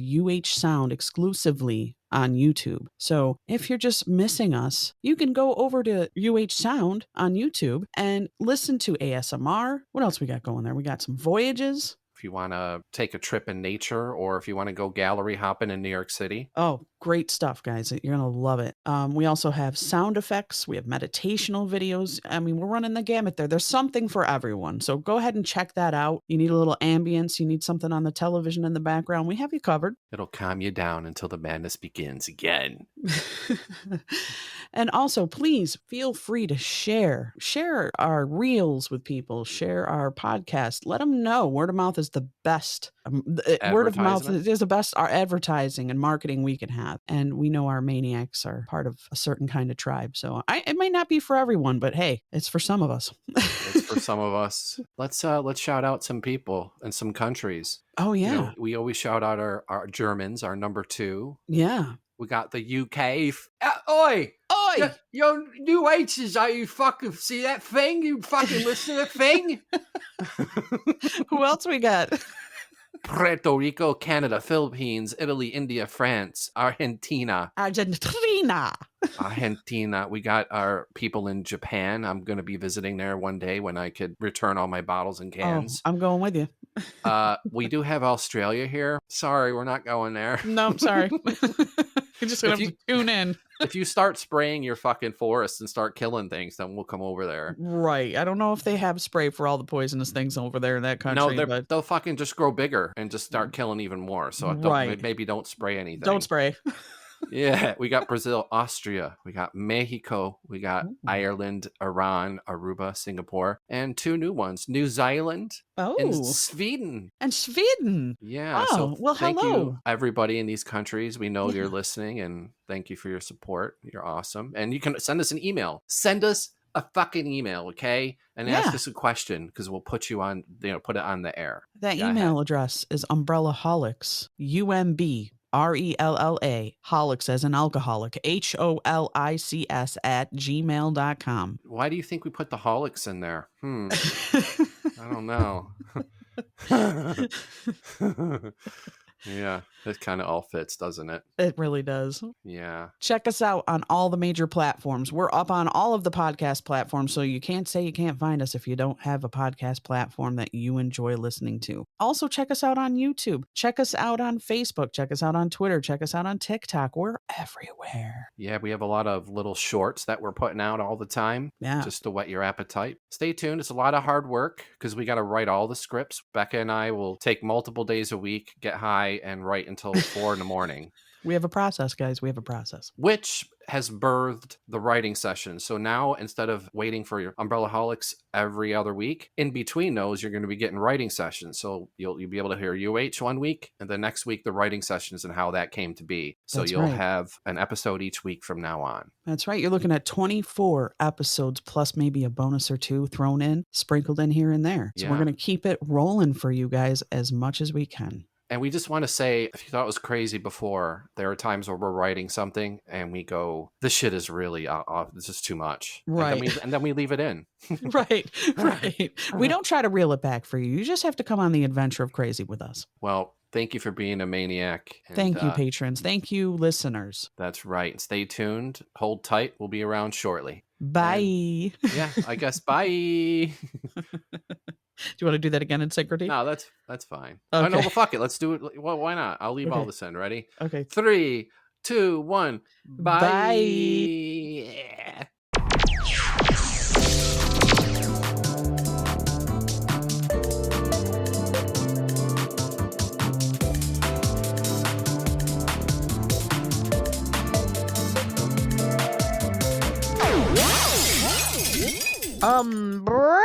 Sound exclusively on YouTube. So if you're just missing us, you can go over to Sound on YouTube and listen to ASMR. What else we got going there? We got some voyages. If you want to take a trip in nature or if you want to go gallery hopping in New York City. Oh, great stuff, guys. You're going to love it. We also have sound effects. We have meditational videos. I mean, we're running the gamut there. There's something for everyone. So go ahead and check that out. You need a little ambience. You need something on the television in the background. We have you covered. It'll calm you down until the madness begins again. And also, please feel free to share our reels with people, share our podcast. Let them know word of mouth is the best. Word of mouth is the best our advertising and marketing we can have. And we know our maniacs are part of a certain kind of tribe. So it might not be for everyone, but hey, it's for some of us. It's for some of us. Let's shout out some people and some countries. Oh yeah. You know, we always shout out our Germans, our number 2. Yeah. We got the UK. Oi! Oi! Your new H's, are you fucking see that thing? You fucking listen to that thing? Who else we got? Puerto Rico, Canada, Philippines, Italy, India, France, Argentina. We got our people in Japan. I'm going to be visiting there one day when I could return all my bottles and cans. Oh, I'm going with you. We do have Australia here. Sorry, we're not going there. No, I'm sorry. You're just going to have to tune in. If you start spraying your fucking forests and start killing things, then we'll come over there. Right. I don't know if they have spray for all the poisonous things over there in that country. No, they'll fucking just grow bigger and just start killing even more. So maybe don't spray anything. Don't spray. Yeah, we got Brazil, Austria, we got Mexico, we got Ireland, Iran, Aruba, Singapore, and 2 new ones, New Zealand and Sweden. Yeah. Oh, so well, thank hello. you, everybody in these countries. We know you're listening, and thank you for your support. You're awesome. And you can send us an email. Send us a fucking email, okay? And ask us a question because we'll put you on, put it on the air. That email address is Umbrellaholics, RELLA, holics as an alcoholic, HOLICS @gmail.com. Why do you think we put the holics in there? I don't know. Yeah, it kind of all fits, doesn't it? It really does. Yeah. Check us out on all the major platforms. We're up on all of the podcast platforms, so you can't say you can't find us if you don't have a podcast platform that you enjoy listening to. Also, check us out on YouTube. Check us out on Facebook. Check us out on Twitter. Check us out on TikTok. We're everywhere. Yeah, we have a lot of little shorts that we're putting out all the time. Yeah. Just to whet your appetite. Stay tuned. It's a lot of hard work because we got to write all the scripts. Becca and I will take multiple days a week, get high, and write until 4 in the morning. We have a process, guys. We have a process. Which has birthed the writing session. So now, instead of waiting for your Umbrellaholics every other week, in between those, you're going to be getting writing sessions. So you'll be able to hear UH one week, and the next week, the writing sessions and how that came to be. So That's you'll right. have an episode each week from now on. That's right. You're looking at 24 episodes plus maybe a bonus or two thrown in, sprinkled in here and there. So we're Yeah. going to keep it rolling for you guys as much as we can. And we just want to say, if you thought it was crazy before, there are times where we're writing something and we go, this shit is really off. This is too much. Right. And then we leave it in. Right. We don't try to reel it back for you. You just have to come on the adventure of crazy with us. Well, thank you for being a maniac. And, Thank you, patrons. Thank you, listeners. That's right. Stay tuned. Hold tight. We'll be around shortly. Bye. Yeah, I guess bye. Do you want to do that again in synchrony? No, that's fine. Okay. Oh, no, well, fuck it. Let's do it. Well, why not? I'll leave all Okay. this in. Ready? Okay. 3, 2, 1. Bye. Bye. Yeah. Umbrella.